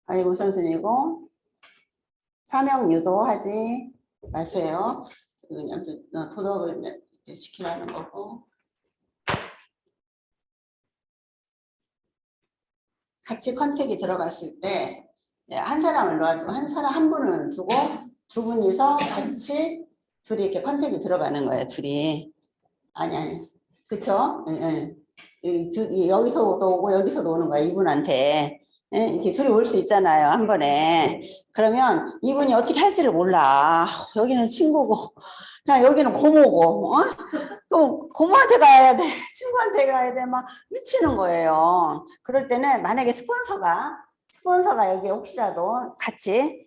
가입 우선순위고, 사명 유도하지 마세요. 그냥 도덕을 이제 지키라는 거고. 같이 컨택이 들어갔을 때 한 사람을 놔두고 한 분을 두고 두 분이서 같이 둘이 이렇게 컨택이 들어가는 거예요. 둘이 아니 그쵸? 예, 예. 여기서도 오고 여기서도 오는 거야 이분한테. 예? 이렇게 둘이 올 수 있잖아요 한 번에. 그러면 이분이 어떻게 할지를 몰라. 여기는 친구고 그냥 여기는 고모고 또 고모한테 가야 돼 친구한테 가야 돼 막 미치는 거예요. 그럴 때는 만약에 스폰서가 여기 혹시라도 같이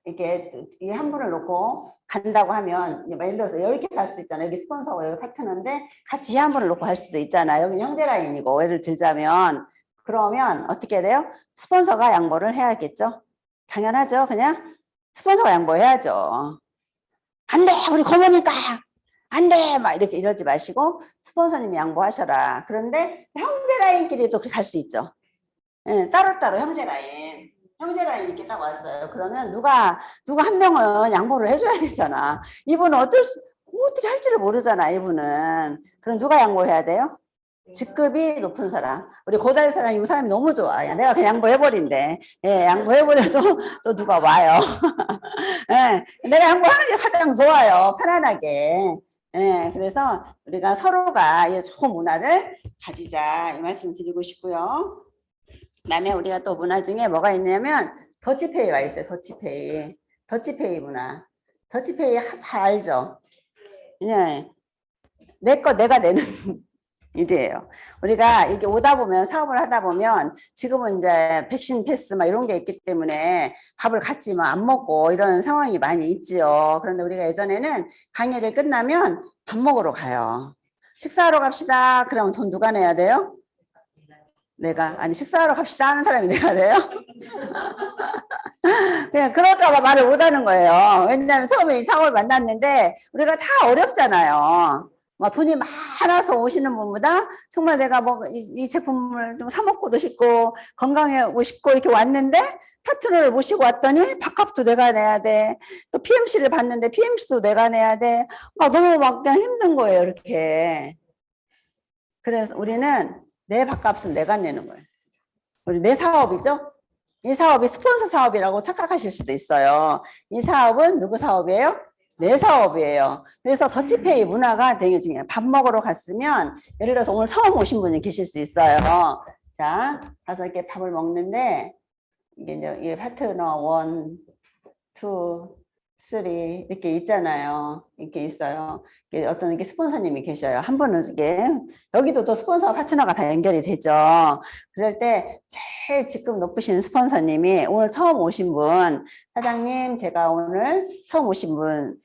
이렇게 이 한 분을 놓고 간다고 하면 예를 들어서 10개 갈 수도 있잖아요. 여기 스폰서고 여기 파트너인데 같이 이 한 분을 놓고 할 수도 있잖아요. 여기 형제 라인이고 예를 들자면 그러면 어떻게 돼요? 스폰서가 양보를 해야겠죠. 당연하죠. 그냥 스폰서가 양보해야죠. 안 돼! 우리 고모니까! 안 돼! 막 이렇게 이러지 마시고 스폰서님이 양보하셔라. 그런데 형제 라인끼리도 갈 수 있죠. 예, 따로따로 형제 라인. 형제 라인 이렇게 딱 왔어요. 그러면 누가 한 명은 양보를 해줘야 되잖아. 이분은 어떻게 할지를 모르잖아, 이분은. 그럼 누가 양보해야 돼요? 직급이 높은 사람. 우리 고달 사장님 이 사람이 너무 좋아. 야, 내가 그냥 양보해버린대. 예, 양보해버려도 또 누가 와요. 예, 내가 양보하는 게 가장 좋아요. 편안하게. 예, 그래서 우리가 서로가 이 좋은 문화를 가지자. 이 말씀 드리고 싶고요. 그다음에 우리가 또 문화 중에 뭐가 있냐면 더치페이가 있어요. 더치페이. 더치페이 문화. 더치페이 다 알죠? 그냥 내 거 내가 내는 일이에요. 우리가 이게 오다 보면 사업을 하다 보면 지금은 이제 백신 패스 막 이런 게 있기 때문에 밥을 같이 막 안 먹고 이런 상황이 많이 있지요. 그런데 우리가 예전에는 강의를 끝나면 밥 먹으러 가요. 식사하러 갑시다. 그러면 돈 누가 내야 돼요? 내가. 아니 식사하러 갑시다 하는 사람이 내가 돼요? 그냥 그럴까봐 말을 못하는 거예요. 왜냐하면 처음에 이 사업을 만났는데 우리가 다 어렵잖아요. 뭐 돈이 많아서 오시는 분보다 정말 내가 뭐 이 제품을 좀 사 먹고도 싶고 건강하고 싶고 이렇게 왔는데 파트너를 모시고 왔더니 밥값도 내가 내야 돼. 또 PMC를 받는데 PMC도 내가 내야 돼. 너무 막 그냥 힘든 거예요, 이렇게. 그래서 우리는 내 밥값은 내가 내는 거예요. 우리 내 사업이죠. 이 사업이 스폰서 사업이라고 착각하실 수도 있어요. 이 사업은 누구 사업이에요? 내 사업이에요. 그래서 더치페이 문화가 되게 중요해요. 밥 먹으러 갔으면 예를 들어서 오늘 처음 오신 분이 계실 수 있어요. 자, 가서 이렇게 밥을 먹는데 이게 이제 파트너 1, 2, 3 이렇게 있잖아요. 이렇게 있어요. 어떤 이렇게 스폰서님이 계셔요. 한 분은 이게 여기도 또 스폰서와 파트너가 다 연결이 되죠. 그럴 때 제일 직급 높으신 스폰서님이 오늘 처음 오신 분, 사장님 제가 오늘 처음 오신 분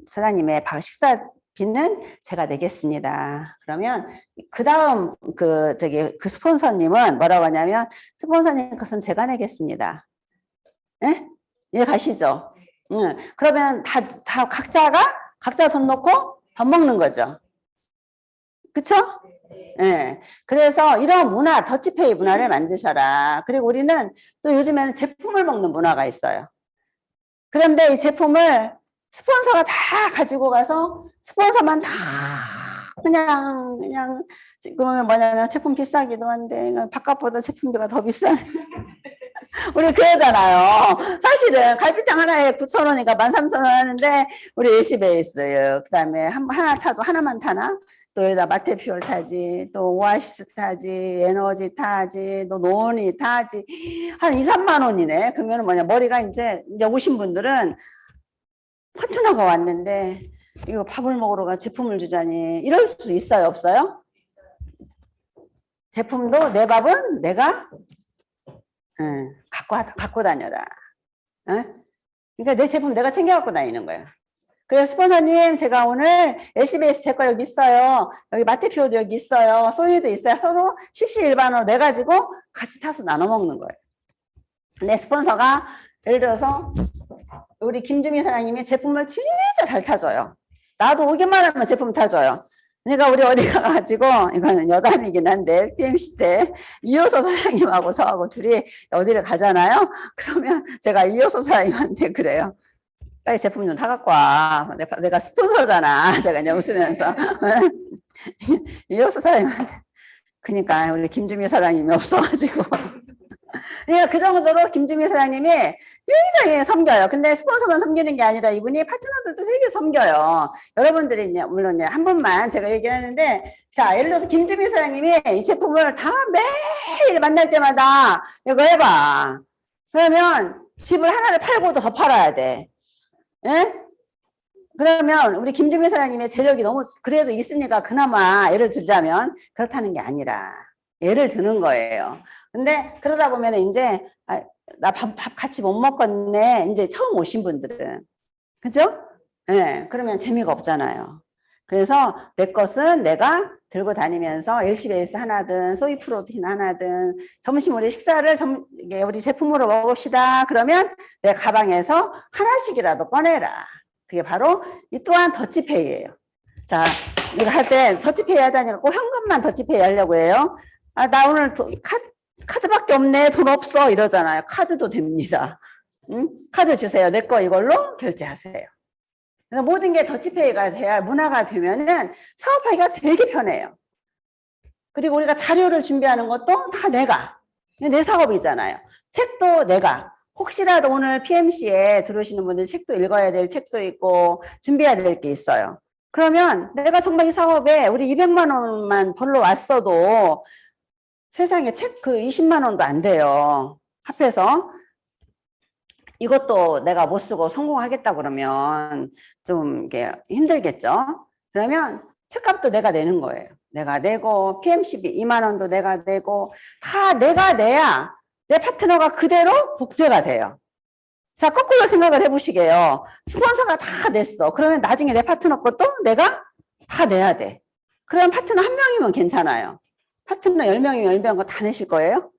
사장님의 식사비는 제가 내겠습니다. 그러면 그 다음 그 스폰서님은 뭐라고 하냐면 스폰서님 것은 제가 내겠습니다. 예? 이해 가시죠? 그러면 다 각자 돈 놓고 밥 먹는 거죠. 그쵸? 예. 그래서 이런 문화, 더치페이 문화를 만드셔라. 그리고 우리는 또 요즘에는 제품을 먹는 문화가 있어요. 그런데 이 제품을 스폰서가 다 가지고 가서 스폰서만 다 그냥 그러면 뭐냐면 제품 비싸기도 한데 바깥보다 제품비가 더 비싼 우리 그러잖아요. 사실은 갈비탕 하나에 9,000원이니까 13,000원 하는데 우리 AC 베이스 그다음에 하나 타도 하나만 타나? 또 여기다 마테퓨얼 타지, 또 오아시스 타지, 에너지 타지, 또 노니 타지 한 2, 3만 원이네. 그러면 뭐냐 머리가 이제 오신 분들은 파트너가 왔는데 이거 밥을 먹으러 가 제품을 주자니 이럴 수 있어요, 없어요? 제품도 내 밥은 내가 갖고 다녀라. 그러니까 내 제품 내가 챙겨 갖고 다니는 거예요. 그래서 스폰서님 제가 오늘 LCBS 제 거 여기 있어요. 여기 마테피오도 여기 있어요. 소니도 있어요. 서로 십시일반으로 내가지고 같이 타서 나눠 먹는 거예요. 내 스폰서가 예를 들어서 우리 김주미 사장님이 제품을 진짜 잘 타줘요. 나도 오기만 하면 제품 타줘요. 그러니까 우리 어디 가가지고 이거는 여담이긴 한데 PMC 때 이효소 사장님하고 저하고 둘이 어디를 가잖아요. 그러면 제가 이효소 사장님한테 그래요. 빨리 제품 좀 타갖고 와. 내가 스폰서잖아. 제가 그냥 웃으면서 이효소 사장님한테 그러니까 우리 김주미 사장님이 없어가지고 그러니까 그 정도로 김주미 사장님이 굉장히 섬겨요. 근데 스폰서만 섬기는 게 아니라 이분이 파트너들도 되게 섬겨요. 여러분들이 이제 물론 한 분만 제가 얘기하는데 자 예를 들어서 김주미 사장님이 이 제품을 다 매일 만날 때마다 이거 해봐. 그러면 집을 하나를 팔고도 더 팔아야 돼. 예? 그러면 우리 김주미 사장님의 재력이 너무 그래도 있으니까 그나마 예를 들자면 그렇다는 게 아니라 예를 드는 거예요. 근데 그러다 보면 이제 나 밥 같이 못 먹겠네. 이제 처음 오신 분들은. 그죠? 네, 그러면 재미가 없잖아요. 그래서 내 것은 내가 들고 다니면서 LCBS 하나든 소이 프로틴 하나든 점심 우리 식사를 우리 제품으로 먹읍시다. 그러면 내 가방에서 하나씩이라도 꺼내라. 그게 바로 이 또한 더치페이예요. 자, 우리가 할 때 더치페이 하자니까 꼭 현금만 더치페이 하려고 해요. 나 오늘 카드밖에 없네. 돈 없어. 이러잖아요. 카드도 됩니다. 응? 카드 주세요. 내 거 이걸로 결제하세요. 그래서 모든 게 더치페이가 돼야 문화가 되면은 사업하기가 되게 편해요. 그리고 우리가 자료를 준비하는 것도 다 내 사업이잖아요. 책도 내가. 혹시라도 오늘 PMC에 들어오시는 분들 책도 읽어야 될 책도 있고 준비해야 될 게 있어요. 그러면 내가 정말 이 사업에 우리 200만 원만 벌러 왔어도 세상에 책 그 20만 원도 안 돼요. 합해서. 이것도 내가 못 쓰고 성공하겠다 그러면 좀 이게 힘들겠죠. 그러면 책값도 내가 내는 거예요. 내가 내고 PMCB 2만 원도 내가 내고 다 내가 내야 내 파트너가 그대로 복제가 돼요. 자, 거꾸로 생각을 해보시게요. 스폰서가 다 냈어. 그러면 나중에 내 파트너 것도 내가 다 내야 돼. 그럼 파트너 한 명이면 괜찮아요. 파트너 10명이면 10명 다 내실 거예요?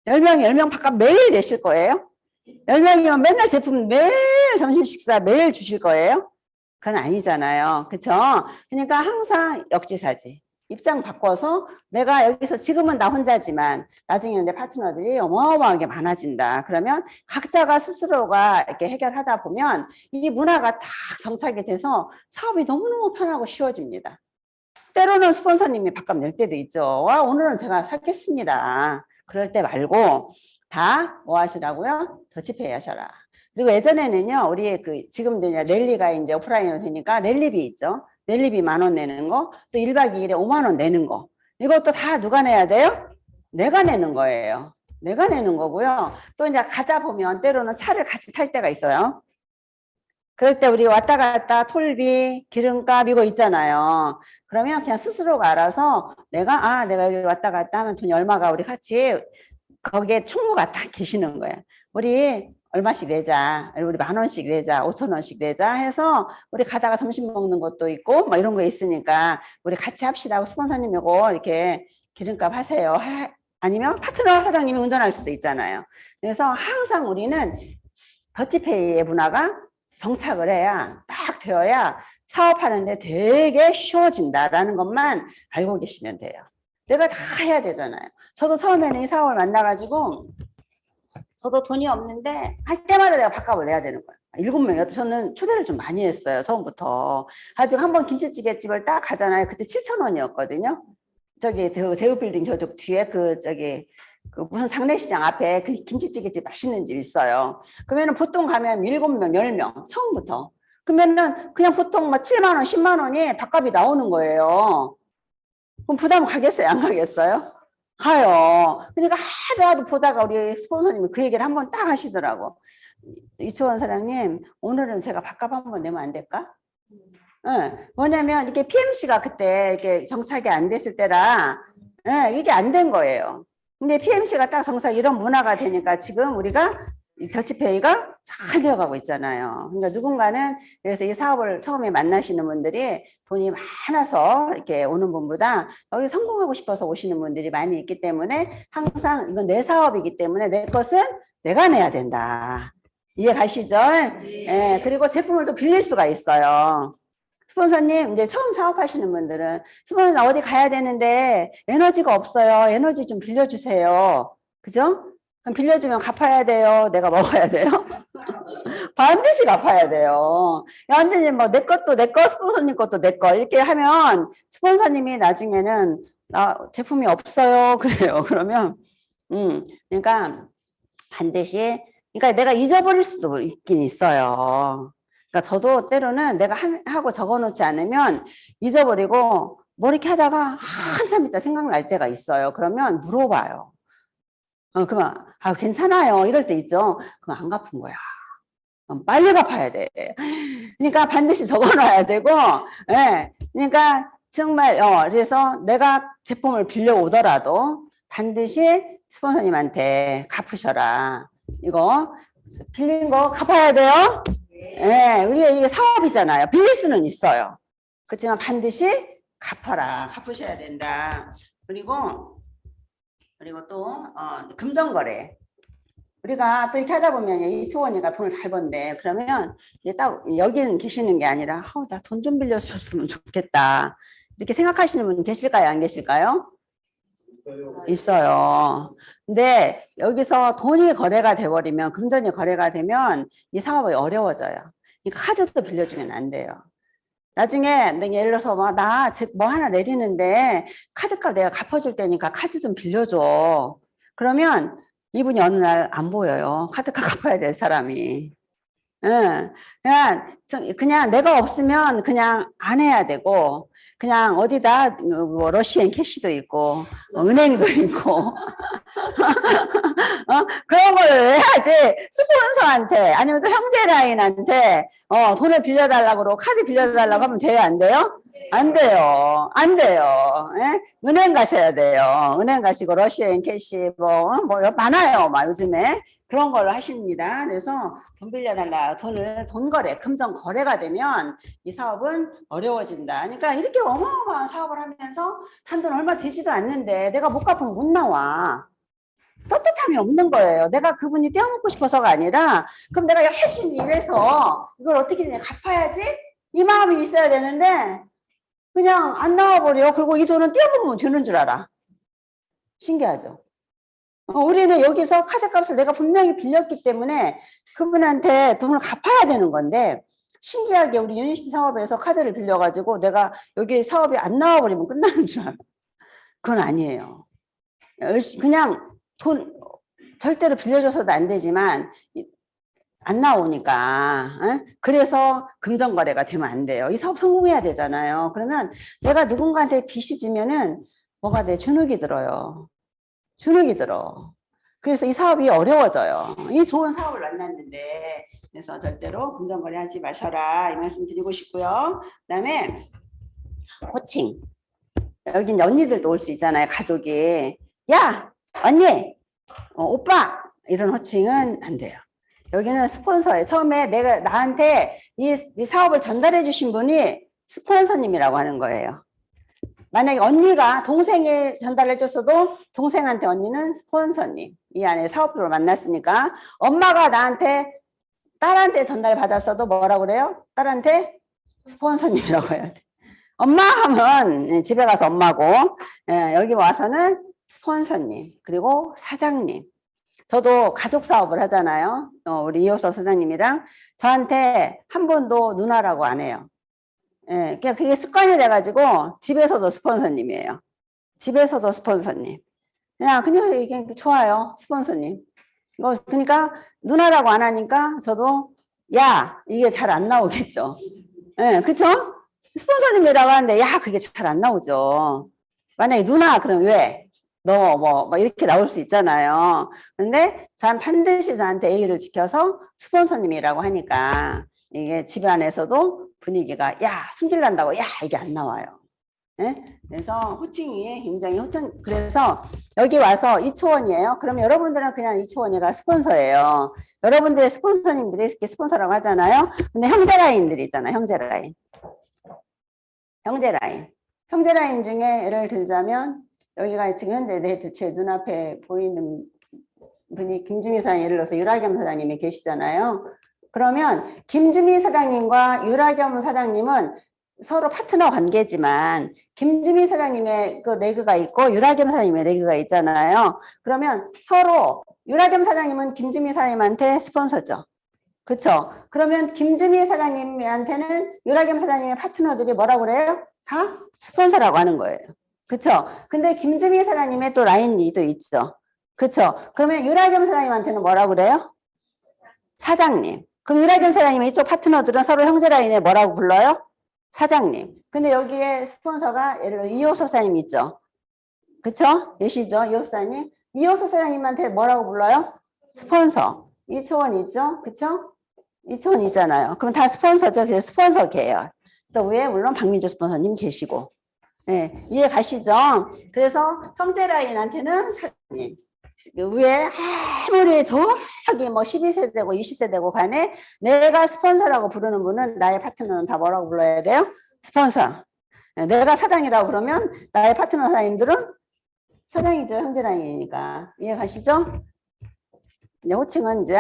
10명이 10명 바깥 매일 내실 거예요? 10명이면 맨날 제품 매일 점심 식사 매일 주실 거예요? 그건 아니잖아요. 그쵸? 그러니까 항상 역지사지. 입장 바꿔서 내가 여기서 지금은 나 혼자지만 나중에는 내 파트너들이 어마어마하게 많아진다. 그러면 각자가 스스로가 이렇게 해결하다 보면 이 문화가 딱 정착이 돼서 사업이 너무너무 편하고 쉬워집니다. 때로는 스폰서님이 바깥 낼 때도 있죠. 와, 오늘은 제가 샀겠습니다. 그럴 때 말고 다 뭐 하시라고요? 더치페이 하셔라. 그리고 예전에는요, 우리 지금 랠리가 이제 오프라인으로 되니까 랠리비 있죠. 랠리비 10,000원 내는 거, 또 1박 2일에 5만 원 내는 거. 이것도 다 누가 내야 돼요? 내가 내는 거예요. 내가 내는 거고요. 또 이제 가다 보면 때로는 차를 같이 탈 때가 있어요. 그럴 때 우리 왔다 갔다 톨비, 기름값 이거 있잖아요. 그러면 그냥 스스로가 알아서 내가 여기 왔다 갔다 하면 돈이 얼마가 우리 같이 거기에 총무가 딱 계시는 거예요. 우리 얼마씩 내자. 우리 10,000원씩 내자. 5,000원씩 내자 해서 우리 가다가 점심 먹는 것도 있고 뭐 이런 거 있으니까 우리 같이 합시다 하고 스폰서님 이거 이렇게 기름값 하세요. 아니면 파트너 사장님이 운전할 수도 있잖아요. 그래서 항상 우리는 더치페이의 문화가 정착을 해야 딱 되어야 사업하는데 되게 쉬워진다라는 것만 알고 계시면 돼요. 내가 다 해야 되잖아요. 저도 처음에는 이 사업을 만나가지고 저도 돈이 없는데 할 때마다 내가 밥값을 내야 되는 거예요. 7명이요. 저는 초대를 좀 많이 했어요. 처음부터. 아직 한번 김치찌개집을 딱 가잖아요. 그때 7,000원이었거든요. 저기 대우빌딩 저쪽 뒤에 그 무슨 장례시장 앞에 그 김치찌개집 맛있는 집 있어요. 그러면은 보통 가면 7명, 10명 처음부터. 그러면은 그냥 보통 뭐 7만 원, 10만 원이 밥값이 나오는 거예요. 그럼 부담 가겠어요? 안 가겠어요? 가요. 그러니까 하도 보다가 우리 스폰서님이 그 얘기를 한번 딱 하시더라고. 이초원 사장님, 오늘은 제가 밥값 한번 내면 안 될까? 네. 뭐냐면 이게 PMC가 그때 이렇게 정착이 안 됐을 때라 이게 안 된 거예요. 근데 PMC가 딱 정착 이런 문화가 되니까 지금 우리가 이 더치페이가 잘 되어가고 있잖아요. 그러니까 누군가는 그래서 이 사업을 처음에 만나시는 분들이 돈이 많아서 이렇게 오는 분보다 여기 성공하고 싶어서 오시는 분들이 많이 있기 때문에 항상 이건 내 사업이기 때문에 내 것은 내가 내야 된다. 이해 가시죠? 네. 그리고 제품을 또 빌릴 수가 있어요. 스폰서님, 이제 처음 사업하시는 분들은 스폰서 어디 가야 되는데 에너지가 없어요. 에너지 좀 빌려주세요. 그죠? 그럼 빌려주면 갚아야 돼요. 내가 먹어야 돼요. 반드시 갚아야 돼요. 완전히 뭐 내 것도 내 거, 스폰서님 것도 내 거. 이렇게 하면 스폰서님이 나중에는 나 제품이 없어요. 그래요. 그러면, 그러니까 반드시, 그러니까 내가 잊어버릴 수도 있긴 있어요. 그러니까 저도 때로는 내가 하고 적어놓지 않으면 잊어버리고 뭐 이렇게 하다가 한참 있다 생각날 때가 있어요. 그러면 물어봐요. 그러면 괜찮아요. 이럴 때 있죠. 그럼 안 갚은 거야. 빨리 갚아야 돼. 그러니까 반드시 적어놔야 되고, 그러니까 정말 그래서 내가 제품을 빌려오더라도 반드시 스폰서님한테 갚으셔라. 이거 빌린 거 갚아야 돼요. 네, 우리가 이게 사업이잖아요. 빌릴 수는 있어요. 그렇지만 반드시 갚아라. 갚으셔야 된다. 그리고 또 금전거래. 우리가 또 이렇게 하다 보면 이초원이가 돈을 잘 번대. 그러면 딱 여기는 계시는 게 아니라 나 돈 좀 빌려줬으면 좋겠다. 이렇게 생각하시는 분 계실까요? 안 계실까요? 있어요. 근데 여기서 돈이 거래가 돼버리면, 금전이 거래가 되면 이 사업이 어려워져요. 이 카드도 빌려주면 안 돼요. 나중에 예를 들어서 나 뭐 하나 내리는데 카드값 내가 갚아줄 테니까 카드 좀 빌려줘. 그러면 이분이 어느 날 안 보여요. 카드값 갚아야 될 사람이. 응. 그냥 내가 없으면 그냥 안 해야 되고, 그냥 어디다 뭐 러시안 캐시도 있고 은행도 있고 그런 걸 해야지. 스폰서한테 아니면 또 형제라인한테 돈을 빌려달라고 그러고 카드 빌려달라고 하면 돼요? 안 돼요? 안 돼요. 안 돼요. 예? 은행 가셔야 돼요. 은행 가시고 러시안 캐시 뭐 많아요. 막 요즘에 그런 걸 하십니다. 그래서 돈 빌려달라. 돈 거래, 금전 거래가 되면 이 사업은 어려워진다. 그러니까 이렇게 어마어마한 사업을 하면서 단돈 얼마 되지도 않는데 내가 못 갚으면 못 나와. 떳떳함이 없는 거예요. 내가 그분이 떼어먹고 싶어서가 아니라 그럼 내가 열심히 일해서 이걸 어떻게든 갚아야지 이 마음이 있어야 되는데 그냥 안 나와버려. 그리고 이 돈은 떼어먹으면 되는 줄 알아. 신기하죠? 우리는 여기서 카드값을 내가 분명히 빌렸기 때문에 그분한테 돈을 갚아야 되는 건데 신기하게 우리 유니시 사업에서 카드를 빌려가지고 내가 여기 사업이 안 나와버리면 끝나는 줄 알아. 그건 아니에요. 그냥 돈 절대로 빌려줘서도 안 되지만 안 나오니까 그래서 금전거래가 되면 안 돼요. 이 사업 성공해야 되잖아요. 그러면 내가 누군가한테 빚이 지면은 뭐가 돼? 주눅이 들어요. 주눅이 들어. 그래서 이 사업이 어려워져요. 이 좋은 사업을 만났는데 그래서 절대로 금전거래 하지 마셔라 이 말씀 드리고 싶고요. 그다음에 호칭. 여기 이제 언니들도 올 수 있잖아요. 가족이. 야 언니 오빠 이런 호칭은 안 돼요. 여기는 스폰서예요. 처음에 내가 나한테 이 사업을 전달해 주신 분이 스폰서님이라고 하는 거예요. 만약에 언니가 동생이 전달해 줬어도 동생한테 언니는 스폰서님. 이 안에 사업으로 만났으니까 엄마가 나한테 딸한테 전달 받았어도 뭐라고 그래요? 딸한테 스폰서님이라고 해야 돼. 엄마 하면 집에 가서 엄마고 여기 와서는 스폰서님 그리고 사장님. 저도 가족 사업을 하잖아요. 우리 이호섭 사장님이랑 저한테 한 번도 누나라고 안 해요. 예, 그냥 그게 습관이 돼가지고 집에서도 스폰서님이에요. 집에서도 스폰서님. 그냥 이게 좋아요. 스폰서님. 그러니까 누나라고 안 하니까 저도 야 이게 잘 안 나오겠죠. 예, 그쵸? 스폰서님이라고 하는데 야 그게 잘 안 나오죠. 만약에 누나 그럼 왜? 너 뭐 이렇게 나올 수 있잖아요. 근데 전 반드시 저한테 A를 지켜서 스폰서님이라고 하니까 이게 집안에서도 분위기가 야 숨길난다고 야 이게 안 나와요. 네? 그래서 호칭이 굉장히 그래서 여기 와서 2초원이에요. 그러면 여러분들은 그냥 2초원이가 스폰서예요. 여러분들의 스폰서님들이 이렇게 스폰서라고 하잖아요. 근데 형제라인들이 있잖아요. 형제라인. 형제라인 중에 예를 들자면 여기가 지금 현재 제 눈앞에 보이는 분이 김주미 사장님, 예를 들어서 유라겸 사장님이 계시잖아요. 그러면 김주미 사장님과 유라겸 사장님은 서로 파트너 관계지만 김주미 사장님의 그 레그가 있고 유라겸 사장님의 레그가 있잖아요. 그러면 서로 유라겸 사장님은 김주미 사장님한테 스폰서죠. 그렇죠? 그러면 김주미 사장님한테는 유라겸 사장님의 파트너들이 뭐라고 그래요? 다 스폰서라고 하는 거예요. 그렇죠? 근데 김주미 사장님의 또 라인 리도 있죠. 그렇죠? 그러면 유라겸 사장님한테는 뭐라고 그래요? 사장님. 그럼 유라겸 사장님의 이쪽 파트너들은 서로 형제 라인에 뭐라고 불러요? 사장님. 근데 여기에 스폰서가 예를 들어 이호섭 사장님 있죠. 그렇죠? 계시죠? 이호섭 사장님. 이호섭 사장님한테 뭐라고 불러요? 스폰서. 이초원 있죠? 그렇죠? 이초원 있잖아요. 그럼 다 스폰서죠. 그래서 스폰서 계열. 또 위에 물론 박민주 스폰서님 계시고. 예, 이해 가시죠? 그래서 형제 라인한테는 사장님, 위에 아무리 저기 뭐 12세대고 20세대고 간에 내가 스폰서라고 부르는 분은 나의 파트너는 다 뭐라고 불러야 돼요? 스폰서. 예, 내가 사장이라고 그러면 나의 파트너 사장님들은 사장이죠. 형제 라인이니까. 이해 가시죠? 이제 호칭은 이제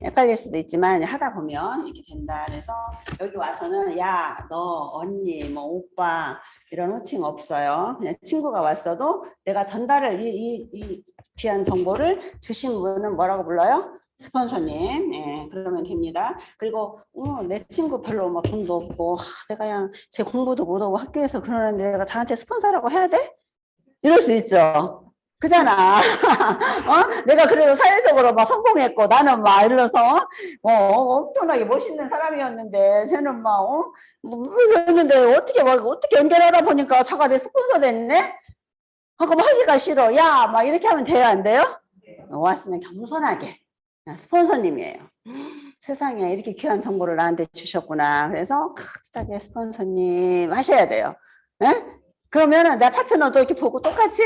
헷갈릴 수도 있지만 하다 보면 이렇게 된다. 그래서 여기 와서는 야, 너, 언니, 뭐 오빠 이런 호칭 없어요. 그냥 친구가 왔어도 내가 전달을 이 귀한 정보를 주신 분은 뭐라고 불러요? 스폰서님. 예, 그러면 됩니다. 그리고 내 친구 별로 막 돈도 없고 내가 그냥 제 공부도 못하고 학교에서 그러는데 내가 저한테 스폰서라고 해야 돼? 이럴 수 있죠. 그잖아. 내가 그래도 사회적으로 막 성공했고 나는 막 이러면서 엄청나게 멋있는 사람이었는데 쟤는 막 했는데 어떻게 연결하다 보니까 자가 내 스폰서 됐네? 그럼 하기가 싫어. 야, 막 이렇게 하면 돼요, 안 돼요? 왔으면 겸손하게. 스폰서님이에요. 세상에 이렇게 귀한 정보를 나한테 주셨구나. 그래서 깍듯하게 스폰서님 하셔야 돼요. 에? 그러면은 내 파트너도 이렇게 보고 똑같이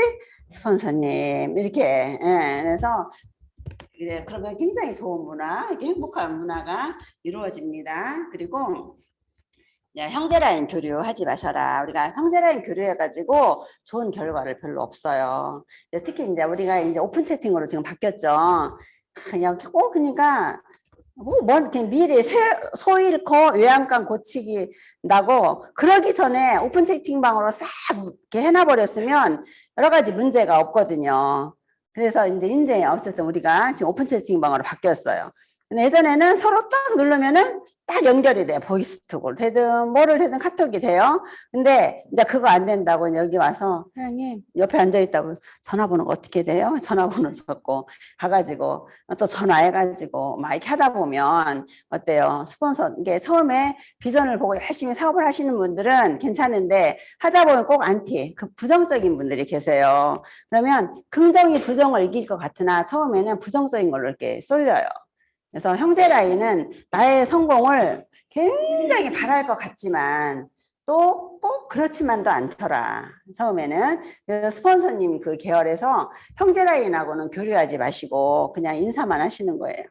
스폰서님 이렇게 그래서 그래 그러면 굉장히 좋은 문화, 이렇게 행복한 문화가 이루어집니다. 그리고 형제라인 교류하지 마셔라. 우리가 형제라인 교류해가지고 좋은 결과를 별로 없어요. 특히 이제 우리가 이제 오픈 채팅으로 지금 바뀌었죠. 그냥 그러니까 미리 소 잃고 외양간 고치기 나고 그러기 전에 오픈 채팅방으로 싹 이렇게 해놔버렸으면 여러 가지 문제가 없거든요. 그래서 이제 어쨌든 우리가 지금 오픈 채팅방으로 바뀌었어요. 근데 예전에는 서로 딱 누르면은 딱 연결이 돼요. 보이스톡으로 되든 뭐를 되든 카톡이 돼요. 근데 이제 그거 안 된다고 여기 와서 사장님 옆에 앉아 있다고 전화번호가 어떻게 돼요? 전화번호 적고 가가지고 또 전화해가지고 막 이렇게 하다 보면 어때요? 스폰서 이게 처음에 비전을 보고 열심히 사업을 하시는 분들은 괜찮은데 하다 보면 꼭 안티 그 부정적인 분들이 계세요. 그러면 긍정이 부정을 이길 것 같으나 처음에는 부정적인 걸로 이렇게 쏠려요. 그래서 형제 라인은 나의 성공을 굉장히 바랄 것 같지만 또 꼭 그렇지만도 않더라. 처음에는 그래서 스폰서님 그 계열에서 형제 라인하고는 교류하지 마시고 그냥 인사만 하시는 거예요.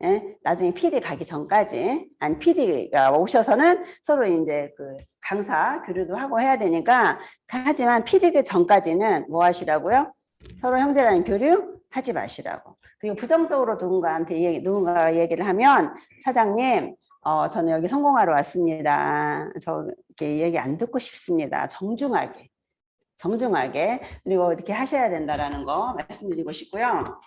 예? 나중에 PD 가기 전까지 아니 PD가 오셔서는 서로 이제 그 강사 교류도 하고 해야 되니까 하지만 PD 그 전까지는 뭐 하시라고요? 서로 형제 라인 교류 하지 마시라고. 그리고 부정적으로 누군가 얘기를 하면 사장님 저는 여기 성공하러 왔습니다. 저 이렇게 얘기 안 듣고 싶습니다. 정중하게 그리고 이렇게 하셔야 된다라는 거 말씀드리고 싶고요.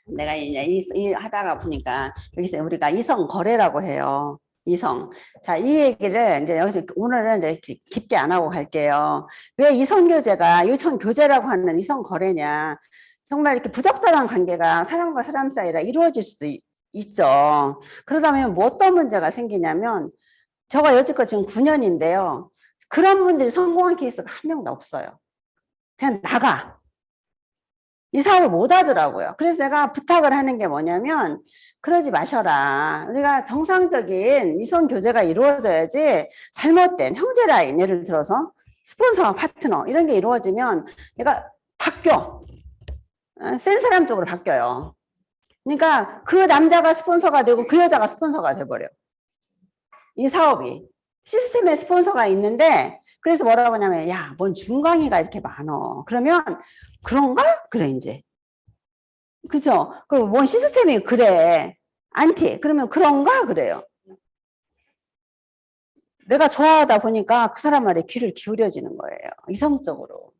내가 이제 하다가 보니까 여기서 우리가 이성 거래라고 해요. 이성. 자, 이 얘기를 이제 여기서 오늘은 이제 깊게 안 하고 갈게요. 왜 이성 교제라고 하는 이성 거래냐? 정말 이렇게 부적절한 관계가 사람과 사람 사이라 이루어질 수도 있죠. 그러다 보면 뭐 어떤 문제가 생기냐면 저가 여지껏 지금 9년인데요. 그런 분들이 성공한 케이스가 한 명도 없어요. 그냥 나가. 이 사업을 못 하더라고요. 그래서 내가 부탁을 하는 게 뭐냐면 그러지 마셔라. 우리가 정상적인 이성 교제가 이루어져야지 잘못된 형제 라인 예를 들어서 스폰서와 파트너 이런 게 이루어지면 얘가 바뀌어. 센 사람 쪽으로 바뀌어요. 그러니까 그 남자가 스폰서가 되고 그 여자가 스폰서가 돼버려. 이 사업이. 시스템에 스폰서가 있는데 그래서 뭐라고 하냐면 야, 뭔 중강이가 이렇게 많어. 그러면 그런가? 그래 이제. 그죠? 그럼 뭔 시스템이 그래. 안티. 그러면 그런가? 그래요. 내가 좋아하다 보니까 그 사람 말에 귀를 기울여지는 거예요. 이성적으로.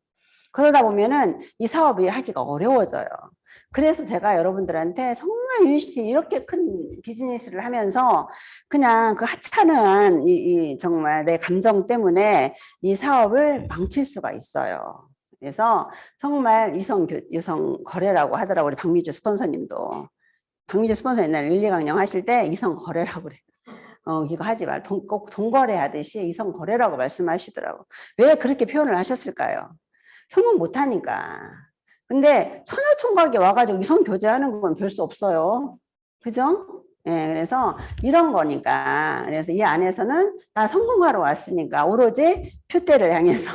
그러다 보면은 이 사업이 하기가 어려워져요. 그래서 제가 여러분들한테 정말 유니시티 이렇게 큰 비즈니스를 하면서 그냥 그 하찮은 정말 내 감정 때문에 이 사업을 망칠 수가 있어요. 그래서 정말 이성 거래라고 하더라고요. 우리 박미주 스폰서님도. 박미주 스폰서 옛날에 1, 2강령 하실 때 이성 거래라고 그래. 이거 하지 말. 꼭 돈거래 하듯이 이성 거래라고 말씀하시더라고. 왜 그렇게 표현을 하셨을까요? 성공 못하니까. 근데 처녀총각이 와가지고 이성 교제하는 건 별 수 없어요. 그죠? 예, 그래서 이런 거니까. 그래서 이 안에서는 나 성공하러 왔으니까 오로지 표대를 향해서,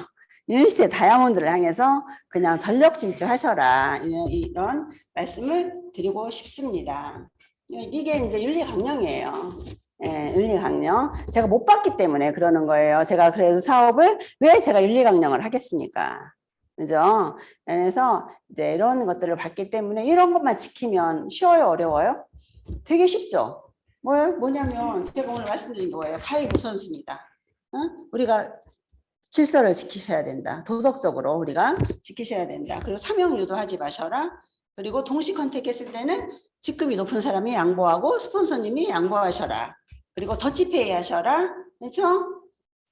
유니스트 다이아몬드를 향해서 그냥 전력 질주하셔라. 이런 말씀을 드리고 싶습니다. 이게 이제 윤리 강령이에요. 예, 윤리 강령. 제가 못 봤기 때문에 그러는 거예요. 제가 그래도 사업을 왜 제가 윤리 강령을 하겠습니까? 그죠? 그래서 이제 이런 것들을 봤기 때문에 이런 것만 지키면 쉬워요, 어려워요? 되게 쉽죠? 뭐냐면 제가 오늘 말씀드린 거예요. 가히 우선순위다. 응? 우리가 질서를 지키셔야 된다. 도덕적으로 우리가 지키셔야 된다. 그리고 사명 유도하지 마셔라. 그리고 동시 컨택 했을 때는 직급이 높은 사람이 양보하고 스폰서님이 양보하셔라. 그리고 더치페이 하셔라. 그렇죠?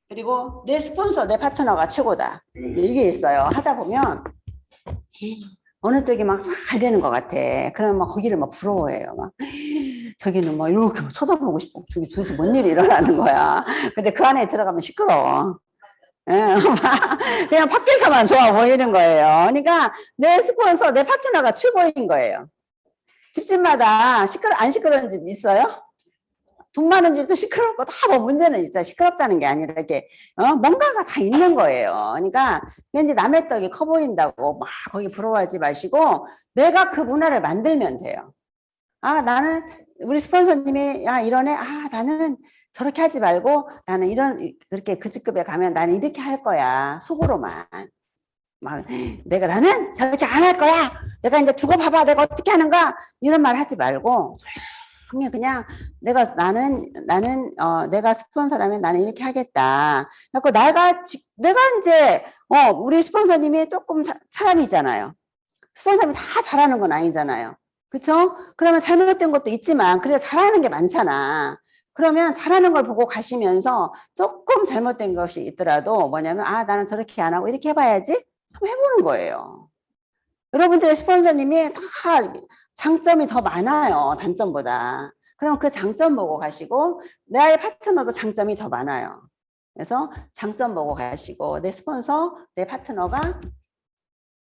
그리고 내 스폰서, 내 파트너가 최고다. 이게 있어요. 하다 보면 어느 쪽이 막 잘 되는 것 같아. 그러면 막 거기를 막 부러워해요. 막 저기는 뭐 이렇게 쳐다보고 싶어. 저기 도대체 뭔 일이 일어나는 거야. 근데 그 안에 들어가면 시끄러워. 예, 그냥 밖에서만 좋아 보이는 거예요. 그러니까 내 스폰서, 내 파트너가 최고인 거예요. 집집마다 안 시끄러운 집 있어요? 돈 많은 집도 시끄럽고 다 뭐 문제는 진짜 시끄럽다는 게 아니라 이렇게 뭔가가 다 있는 거예요. 그러니까 왠지 남의 떡이 커 보인다고 막 거기 부러워하지 마시고 내가 그 문화를 만들면 돼요. 아, 나는 우리 스폰서님이 야 이러네. 아, 나는 저렇게 하지 말고 나는 그렇게 그 직급에 가면 나는 이렇게 할 거야. 속으로만. 막 나는 저렇게 안 할 거야. 내가 이제 두고 봐봐. 내가 어떻게 하는가? 이런 말 하지 말고 그냥 내가 스폰서라면 나는 이렇게 하겠다. 그래서 내가 이제 우리 스폰서님이 조금 사람이잖아요. 스폰서는 다 잘하는 건 아니잖아요. 그렇죠? 그러면 잘못된 것도 있지만 그래도 잘하는 게 많잖아. 그러면 잘하는 걸 보고 가시면서 조금 잘못된 것이 있더라도 뭐냐면 나는 저렇게 안 하고 이렇게 해봐야지 한번 해보는 거예요. 여러분들의 스폰서님이 다 장점이 더 많아요. 단점보다. 그럼 그 장점 보고 가시고 나의 파트너도 장점이 더 많아요. 그래서 장점 보고 가시고 내 스폰서, 내 파트너가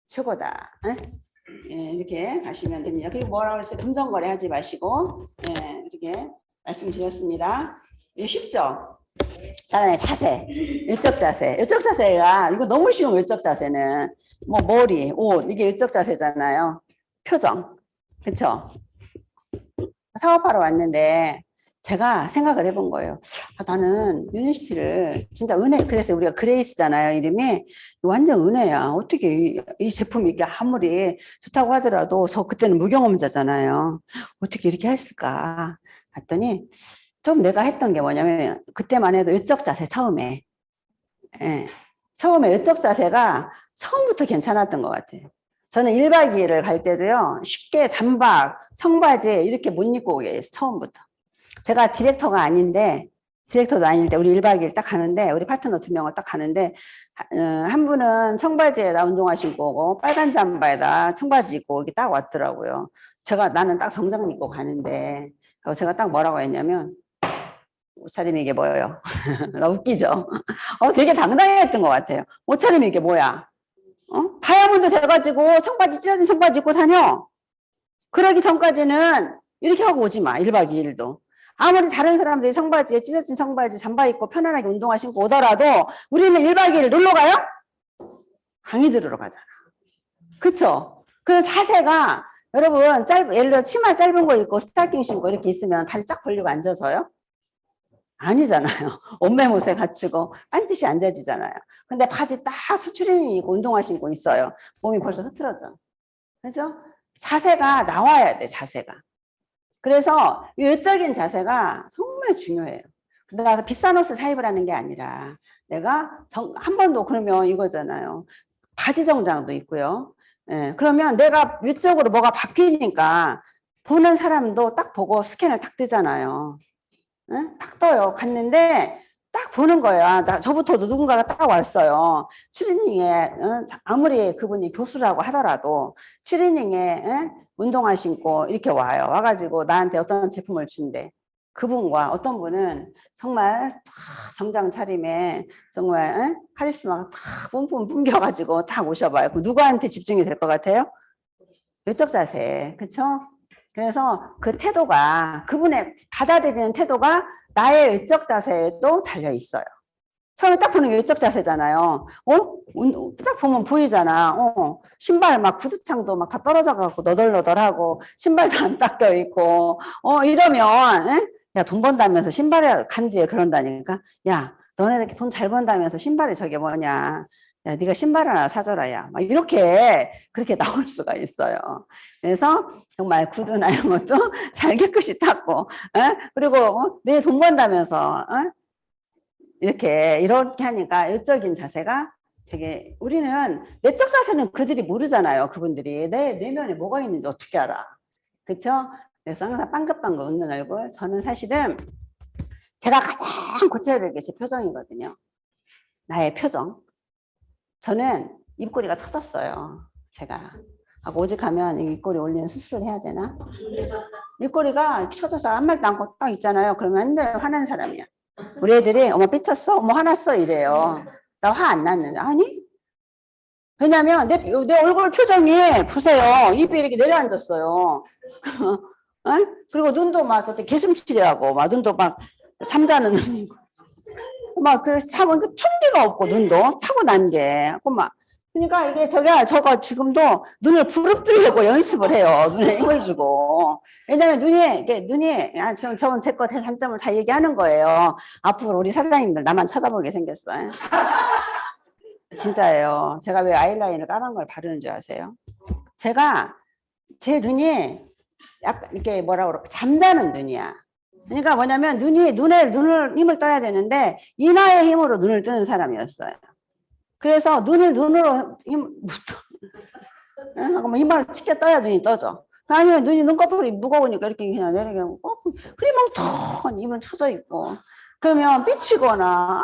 최고다. 예, 이렇게 가시면 됩니다. 그리고 뭐라고 했어요? 금전거래 하지 마시고 이렇게 말씀드렸습니다. 쉽죠? 다음에 자세, 일적 자세. 일적 자세가 이거 너무 쉬운 일적 자세는 뭐 머리, 옷 이게 일적 자세잖아요. 표정, 그렇죠? 사업하러 왔는데 제가 생각을 해본 거예요. 나는 유니스티를 진짜 그래서 우리가 그레이스잖아요. 이름이 완전 은혜야. 어떻게 이 제품이 이게 아무리 좋다고 하더라도 저 그때는 무경험자잖아요. 어떻게 이렇게 했을까? 봤더니 좀 내가 했던 게 뭐냐면 그때만 해도 외적 자세 처음에 처음에 외적 자세가 처음부터 괜찮았던 것 같아요. 저는 1박 2일을 갈 때도요 쉽게 잠박, 청바지 이렇게 못 입고 오게 했어요. 처음부터. 제가 디렉터도 아닌데 우리 1박 2일 딱 가는데 우리 파트너 2명을 딱 가는데 한 분은 청바지에다 운동화 신고 오고 빨간 잠바에다 청바지 입고 이렇게 딱 왔더라고요. 나는 딱 정장 입고 가는데 제가 딱 뭐라고 했냐면 옷차림이 이게 뭐예요? 나 웃기죠? 되게 당당했던 것 같아요. 옷차림이 이게 뭐야? 다이아몬드 돼가지고 찢어진 청바지 입고 다녀. 그러기 전까지는 이렇게 하고 오지 마. 1박 2일도. 아무리 다른 사람들이 찢어진 청바지 잠바 입고 편안하게 운동화 신고 오더라도 우리는 1박 2일 놀러 가요? 강의 들으러 가잖아. 그쵸? 그 자세가 여러분 예를 들어 치마 짧은 거 입고 스타킹 신고 이렇게 있으면 다리 쫙 벌리고 앉아져요? 아니잖아요. 옷매무새 갖추고 반드시 앉아지잖아요. 근데 바지 딱 추리닝 입고 운동화 신고 있어요. 몸이 벌써 흐트러져. 그죠? 자세가 나와야 돼, 자세가. 그래서 외적인 자세가 정말 중요해요. 내가 비싼 옷을 사입을 하는 게 아니라 내가 한 번도 그러면 이거잖아요. 바지 정장도 있고요. 그러면 내가 외적으로 뭐가 바뀌니까 보는 사람도 딱 보고 스캔을 딱 뜨잖아요. 딱 떠요. 갔는데 딱 보는 거예요. 저부터도 누군가가 딱 왔어요. 추리닝에 아무리 그분이 교수라고 하더라도 추리닝에 운동화 신고 이렇게 와요. 와가지고 나한테 어떤 제품을 준대. 그분과 어떤 분은 정말 다 정장 차림에 정말 카리스마가 다 뿜뿜 뿜겨가지고 다 오셔봐요. 그럼 누구한테 집중이 될 것 같아요? 외적 자세, 그쵸? 그래서 그 태도가 그분의 받아들이는 태도가 나의 외적 자세에도 달려 있어요. 처음에 딱 보는 게 외적 자세잖아요. 딱 보면 보이잖아. 신발 막 구두창도 막 다 떨어져 갖고 너덜너덜하고 신발도 안 닦여 있고 이러면 에? 야, 돈 번다면서 신발에 간뒤에 그런다니까. 야, 너네 돈 잘 번다면서 신발이 저게 뭐냐. 야, 네가 신발 하나 사줘라, 야. 막 이렇게, 그렇게 나올 수가 있어요. 그래서 정말 구두나 이런 것도 잘 깨끗이 닦고, 그리고 내 돈 번다면서, 이렇게 하니까 외적인 자세가 되게, 우리는 내적 자세는 그들이 모르잖아요. 그분들이. 내 내면에 뭐가 있는지 어떻게 알아. 그쵸? 그래서 항상 빵긋빵긋 웃는 얼굴. 저는 사실은 제가 가장 고쳐야 될 게 제 표정이거든요. 나의 표정. 저는 입꼬리가 처졌어요. 제가. 오직하면 입꼬리 올리는 수술을 해야 되나? 입꼬리가 쳐져서 아무 말도 않고 딱 있잖아요. 그러면 완전 화난 사람이야. 우리 애들이 어머 삐쳤어? 어머 화났어? 이래요. 나 화 안 났는데. 아니? 왜냐면 내 얼굴 표정이 보세요. 입이 이렇게 내려앉았어요. 그리고 눈도 막 그때 개슴치레하고 막 눈도 막 잠자는 눈이고 막 그 참은 그 총기가 없고 눈도 타고난 게 막 그러니까 이게 저거 지금도 눈을 부릅뜨려고 연습을 해요. 눈에 힘을 주고. 왜냐면 눈이 지금 저는 제 거 단점을 다 얘기하는 거예요. 앞으로 우리 사장님들 나만 쳐다보게 생겼어요. 진짜예요. 제가 왜 아이라인을 까만 걸 바르는 줄 아세요? 제 눈이 약간 이렇게 뭐라 그럴까 잠자는 눈이야. 그러니까 뭐냐면 눈을 힘을 떠야 되는데 이마의 힘으로 눈을 뜨는 사람이었어요. 그래서 눈으로 하고 이마를 치켜 떠야 눈이 떠져. 아니면 눈꺼풀이 무거우니까 이렇게 그냥 내리게 그리 멍텅 입은 쳐져 있고 그러면 삐치거나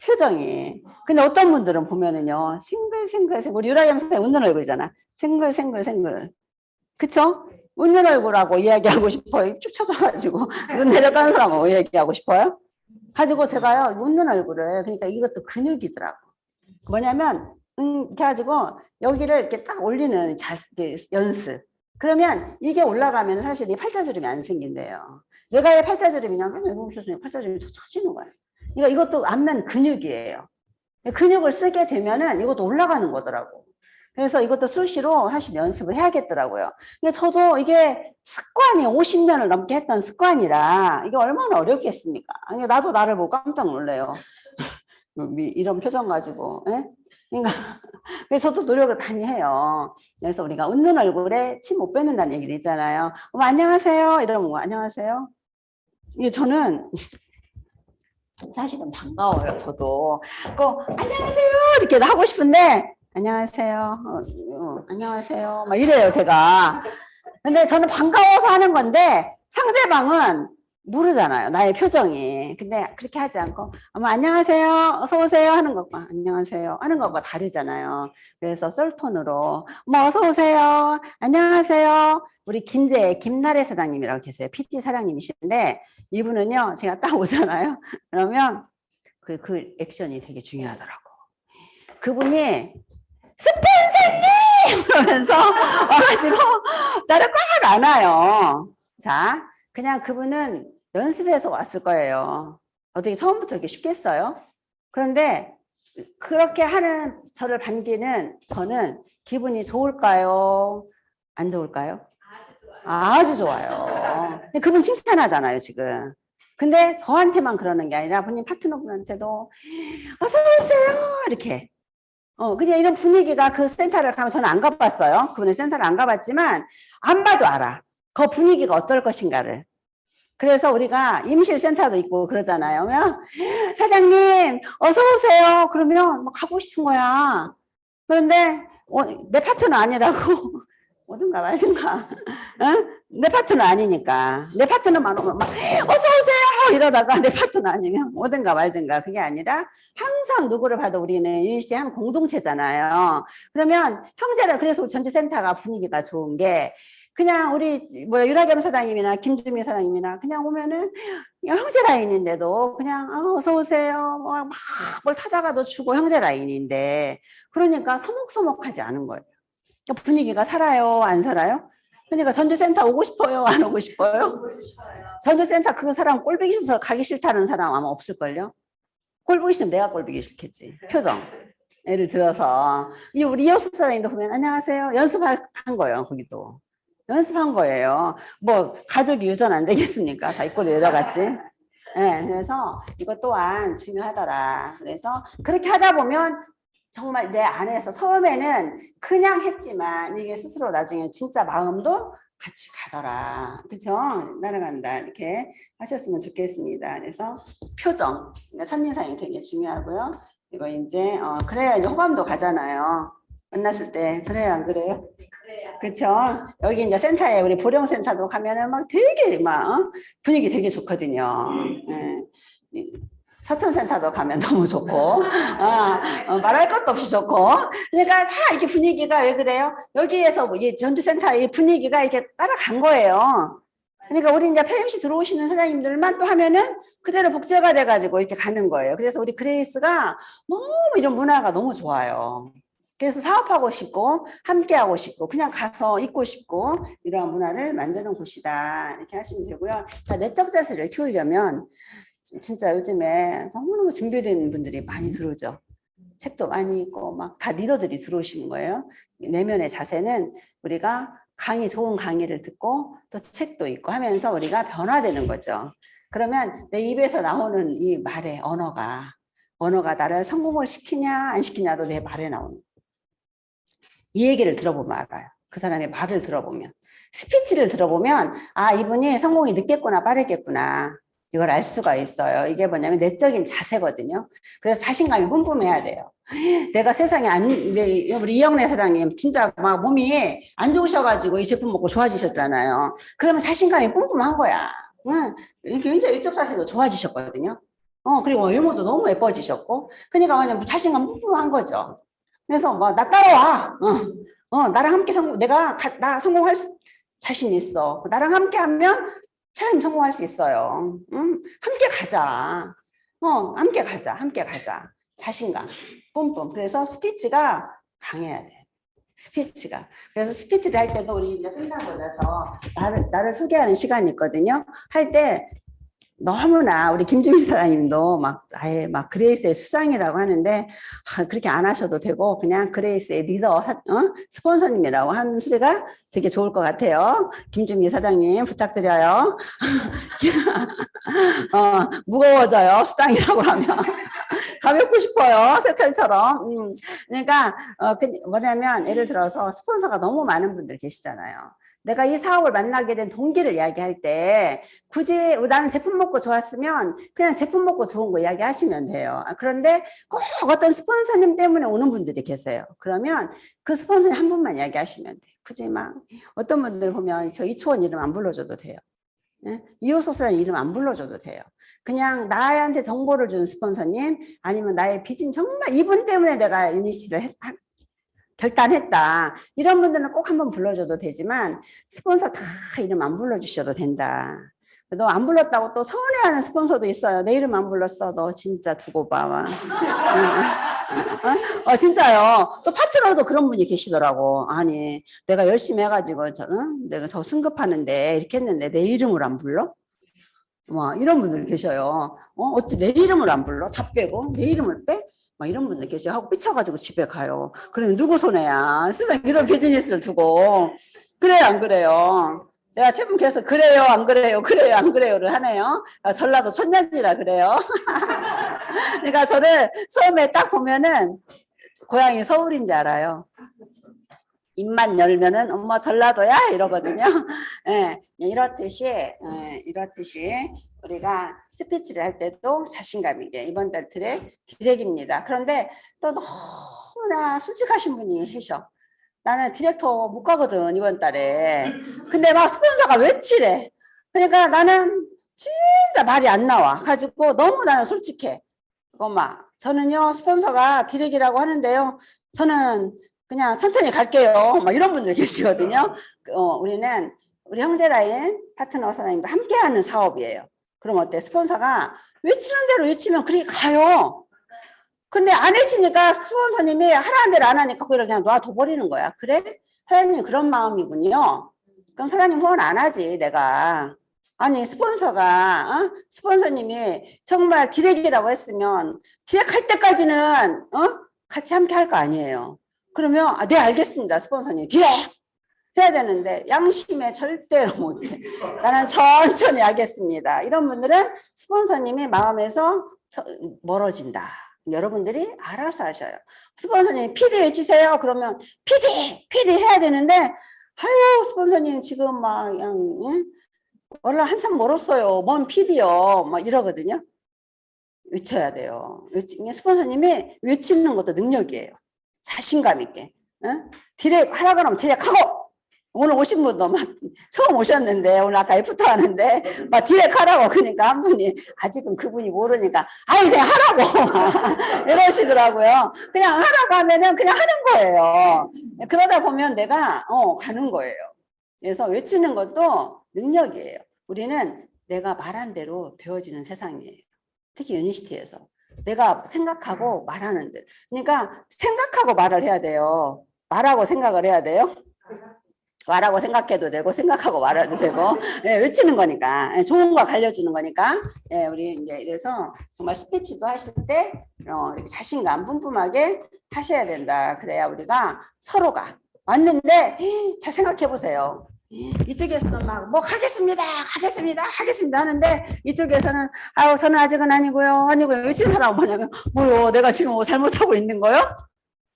표정이. 근데 어떤 분들은 보면은요 생글생글 우리 유라이엄 선생님 웃는 얼굴이잖아. 생글생글 그쵸? 웃는 얼굴하고 이야기하고 싶어요. 쭉 쳐져가지고 눈 내려가는 사람하고 이야기하고 싶어요. 가지고 제가요 웃는 얼굴을 그러니까 이것도 근육이더라고. 뭐냐면 이렇게 가지고 여기를 이렇게 딱 올리는 연습. 그러면 이게 올라가면 사실 이 팔자주름이 안 생긴대요. 내가 왜 팔자주름이냐? 팔자주름이 더 처지는 거예요. 그러니까 이것도 안면 근육이에요. 근육을 쓰게 되면은 이것도 올라가는 거더라고. 그래서 이것도 수시로 사실 연습을 해야겠더라고요. 근데 저도 이게 습관이 50년을 넘게 했던 습관이라 이게 얼마나 어렵겠습니까? 아니, 나도 나를 보고 깜짝 놀래요. 이런 표정 가지고. 예? 그러니까 그래서 저도 노력을 많이 해요. 그래서 우리가 웃는 얼굴에 침 못 뱉는다는 얘기도 있잖아요. 안녕하세요. 이러면 안녕하세요. 이게 저는 사실은 반가워요. 저도 안녕하세요 이렇게 하고 싶은데 안녕하세요. 안녕하세요. 막 이래요, 제가. 근데 저는 반가워서 하는 건데 상대방은 모르잖아요. 나의 표정이. 근데 그렇게 하지 않고 안녕하세요. 어서 오세요 하는 것과 안녕하세요 하는 것과 다르잖아요. 그래서 썰톤으로 어서 오세요. 안녕하세요. 우리 김나래 사장님이라고 계세요. PT 사장님이신데 이분은요. 제가 딱 오잖아요. 그러면 그 액션이 되게 중요하더라고. 그분이 스폰서님! 그러면서 와가지고 나를 꽉 안아요. 자, 그냥 그분은 연습해서 왔을 거예요. 어떻게 처음부터 이렇게 쉽겠어요? 그런데 그렇게 하는 저를 반기는 저는 기분이 좋을까요? 안 좋을까요? 아주 좋아요. 그분 칭찬하잖아요, 지금. 근데 저한테만 그러는 게 아니라 본인 파트너분한테도 어서 오세요! 이렇게. 그냥 이런 분위기가 그 센터를 가면 저는 안 가봤어요. 그분의 센터를 안 가봤지만 안 봐도 알아. 그 분위기가 어떨 것인가를. 그래서 우리가 임실센터도 있고 그러잖아요. 사장님 어서 오세요. 그러면 막 가고 싶은 거야. 그런데 내 파트너 아니라고 오든가 말든가. 내 파트너 아니니까. 내 파트너만 오면 막 어서 오세요 이러다가 내 파트너 아니면 오든가 말든가. 그게 아니라 항상 누구를 봐도 우리는 유니시티 한 공동체잖아요. 그러면 형제라. 그래서 우리 전지센터가 분위기가 좋은 게 그냥 우리 유라겸 사장님이나 김주미 사장님이나 그냥 오면은 형제 라인인데도 그냥 어서 오세요 막 뭘 타다가도 주고 형제 라인인데 그러니까 서먹서먹하지 않은 거예요. 분위기가 살아요 안 살아요? 그러니까 전주센터 오고 싶어요? 안 오고 싶어요? 전주센터 그 사람 꼴보기 싫어서 가기 싫다는 사람 아마 없을걸요? 꼴보기 싫으면 내가 꼴보기 싫겠지. 표정. 예를 들어서 우리 이호숙 사장님도 보면 안녕하세요. 연습한 거예요. 거기도. 연습한 거예요. 뭐 가족이 유전 안 되겠습니까? 다 이꼴로 내려갔지. 네, 그래서 이것 또한 중요하더라. 그래서 그렇게 하다 보면 정말 내 안에서 처음에는 그냥 했지만 이게 스스로 나중에 진짜 마음도 같이 가더라. 그쵸? 날아간다. 이렇게 하셨으면 좋겠습니다. 그래서 표정. 첫인상이 되게 중요하고요. 이거 이제, 그래야 이제 호감도 가잖아요. 만났을 때. 그래요, 안 그래요? 그렇죠. 여기 이제 센터에 우리 보령센터도 가면은 막 되게 막 분위기 되게 좋거든요. 예. 서천센터도 가면 너무 좋고, 말할 것도 없이 좋고, 그러니까 다 이렇게 분위기가 왜 그래요? 여기에서 이 전주센터의 분위기가 이렇게 따라간 거예요. 그러니까 우리 이제 폐임시 들어오시는 사장님들만 또 하면은 그대로 복제가 돼가지고 이렇게 가는 거예요. 그래서 우리 그레이스가 너무 이런 문화가 너무 좋아요. 그래서 사업하고 싶고 함께하고 싶고 그냥 가서 있고 싶고 이러한 문화를 만드는 곳이다. 이렇게 하시면 되고요. 자, 내적 자세를 키우려면 진짜 요즘에 너무너무 준비된 분들이 많이 들어오죠. 책도 많이 있고 막 다 리더들이 들어오시는 거예요. 내면의 자세는 우리가 좋은 강의를 듣고 또 책도 있고 하면서 우리가 변화되는 거죠. 그러면 내 입에서 나오는 이 말의 언어가 나를 성공을 시키냐 안 시키냐도 내 말에 나오는 이 얘기를 들어보면 알아요. 그 사람의 말을 들어보면. 스피치를 들어보면 아 이분이 성공이 늦겠구나 빠르겠구나. 이걸 알 수가 있어요. 이게 뭐냐면 내적인 자세거든요. 그래서 자신감이 뿜뿜해야 돼요. 내가 세상에 우리 이영래 사장님 진짜 막 몸이 안 좋으셔가지고 이 제품 먹고 좋아지셨잖아요. 그러면 자신감이 뿜뿜한 거야. 굉장히 위쪽 자세도 좋아지셨거든요. 그리고 외모도 너무 예뻐지셨고. 그러니까 완전 자신감 뿜뿜한 거죠. 그래서 뭐 나 따라와. 나랑 함께 나 성공할 자신 있어. 나랑 함께 하면 사람이 성공할 수 있어요. 함께 가자. 함께 가자. 자신감, 뿜뿜. 그래서 스피치가 강해야 돼. 스피치가. 그래서 스피치를 할 때도 우리 이제 끝나고 나서 나를 소개하는 시간이 있거든요. 할 때 너무나 우리 김주미 사장님도 아예 그레이스의 수장이라고 하는데 그렇게 안 하셔도 되고 그냥 그레이스의 리더 스폰서님이라고 하는 소리가 되게 좋을 것 같아요. 김주미 사장님 부탁드려요. 무거워져요. 수장이라고 하면 가볍고 싶어요. 새털처럼. 그러니까 뭐냐면 예를 들어서 스폰서가 너무 많은 분들 계시잖아요. 내가 이 사업을 만나게 된 동기를 이야기할 때 굳이 나는 제품 먹고 좋았으면 그냥 제품 먹고 좋은 거 이야기하시면 돼요. 그런데 꼭 어떤 스폰서님 때문에 오는 분들이 계세요. 그러면 그 스폰서님 한 분만 이야기하시면 돼요. 굳이 어떤 분들 보면 저 이초원 이름 안 불러줘도 돼요. 이호석 사장 이름 안 불러줘도 돼요. 그냥 나한테 정보를 준 스폰서님 아니면 나의 비전 정말 이분 때문에 내가 유니시를 결단했다. 이런 분들은 꼭 한번 불러줘도 되지만 스폰서 다 이름 안 불러주셔도 된다. 너 안 불렀다고 또 서운해하는 스폰서도 있어요. 내 이름 안 불렀어. 너 진짜 두고 봐. 진짜요. 또 파트너도 그런 분이 계시더라고. 아니 내가 열심히 해가지고 내가 저 승급하는데 이렇게 했는데 내 이름을 안 불러? 이런 분들 계셔요. 어찌 내 이름을 안 불러? 다 빼고 내 이름을 빼? 이런 분들 계셔. 하고 삐쳐가지고 집에 가요. 그러면 누구 손해야? 세상 이런 비즈니스를 두고. 그래요, 안 그래요? 내가 제품 계속 그래요, 안 그래요? 그래요, 안 그래요를 하네요. 전라도 촌년이라 그래요. 그러니까 저를 처음에 딱 보면은 고향이 서울인 줄 알아요. 입만 열면은 엄마 전라도야 이러거든요. 예, 이렇듯이 우리가 스피치를 할 때도 자신감 있게 이번 달 디렉입니다. 그런데 또 너무나 솔직하신 분이 계셔. 나는 디렉터 못 가거든 이번 달에. 근데 스폰서가 외치래. 그러니까 나는 진짜 말이 안 나와 가지고 너무 나는 솔직해. 저는요 스폰서가 디렉이라고 하는데요. 저는 그냥 천천히 갈게요. 이런 분들 계시거든요. 우리 형제라인 파트너 사장님도 함께하는 사업이에요. 그럼 어때? 스폰서가 외치는 대로 외치면 그렇게 가요. 근데 안 외치니까 스폰서님이 하라는 대로 안 하니까 그걸 그냥 놔둬버리는 거야. 그래? 사장님 그런 마음이군요. 그럼 사장님 후원 안 하지, 내가. 아니, 스폰서가, 스폰서님이 정말 디렉이라고 했으면, 디렉 할 때까지는, 같이 함께 할 거 아니에요. 그러면, 네, 알겠습니다, 스폰서님. 디렉! 해야 되는데, 양심에 절대로 못해. 나는 천천히 하겠습니다. 이런 분들은 스폰서님이 마음에서 멀어진다. 여러분들이 알아서 하셔요. 스폰서님, PD 해주세요. 그러면, PD 해야 되는데, 아유, 스폰서님, 지금 막, 그냥, 원래 한참 멀었어요. 뭔 PD요. 막 이러거든요. 외쳐야 돼요. 스폰서님이 외치는 것도 능력이에요. 자신감 있게. 디렉 하라 그러면 디렉 하고! 오늘 오신 분도 막 처음 오셨는데, 오늘 아까 애프터 하는데, 막 디렉 하라고. 그러니까 한 분이, 아직은 그분이 모르니까, 아이, 그냥 하라고. 이러시더라고요. 그냥 하라고 하면은 그냥 하는 거예요. 그러다 보면 내가, 가는 거예요. 그래서 외치는 것도 능력이에요. 우리는 내가 말한 대로 되어지는 세상이에요. 특히 유니시티에서. 내가 생각하고 말하는 들. 그러니까 생각하고 말을 해야 돼요. 말하고 생각을 해야 돼요. 말하고 생각해도 되고 생각하고 말해도 되고 외치는 거니까 좋은 거 알려주는 거니까 우리 이제 이래서 정말 스피치도 하실 때 이렇게 자신감 뿜뿜하게 하셔야 된다. 그래야 우리가 서로가 왔는데 잘 생각해 보세요. 이쪽에서는 막 뭐 하겠습니다 하는데 이쪽에서는 아유 저는 아직은 아니고요 외치는 사람은 뭐냐면 뭐요 내가 지금 뭐 잘못하고 있는 거요?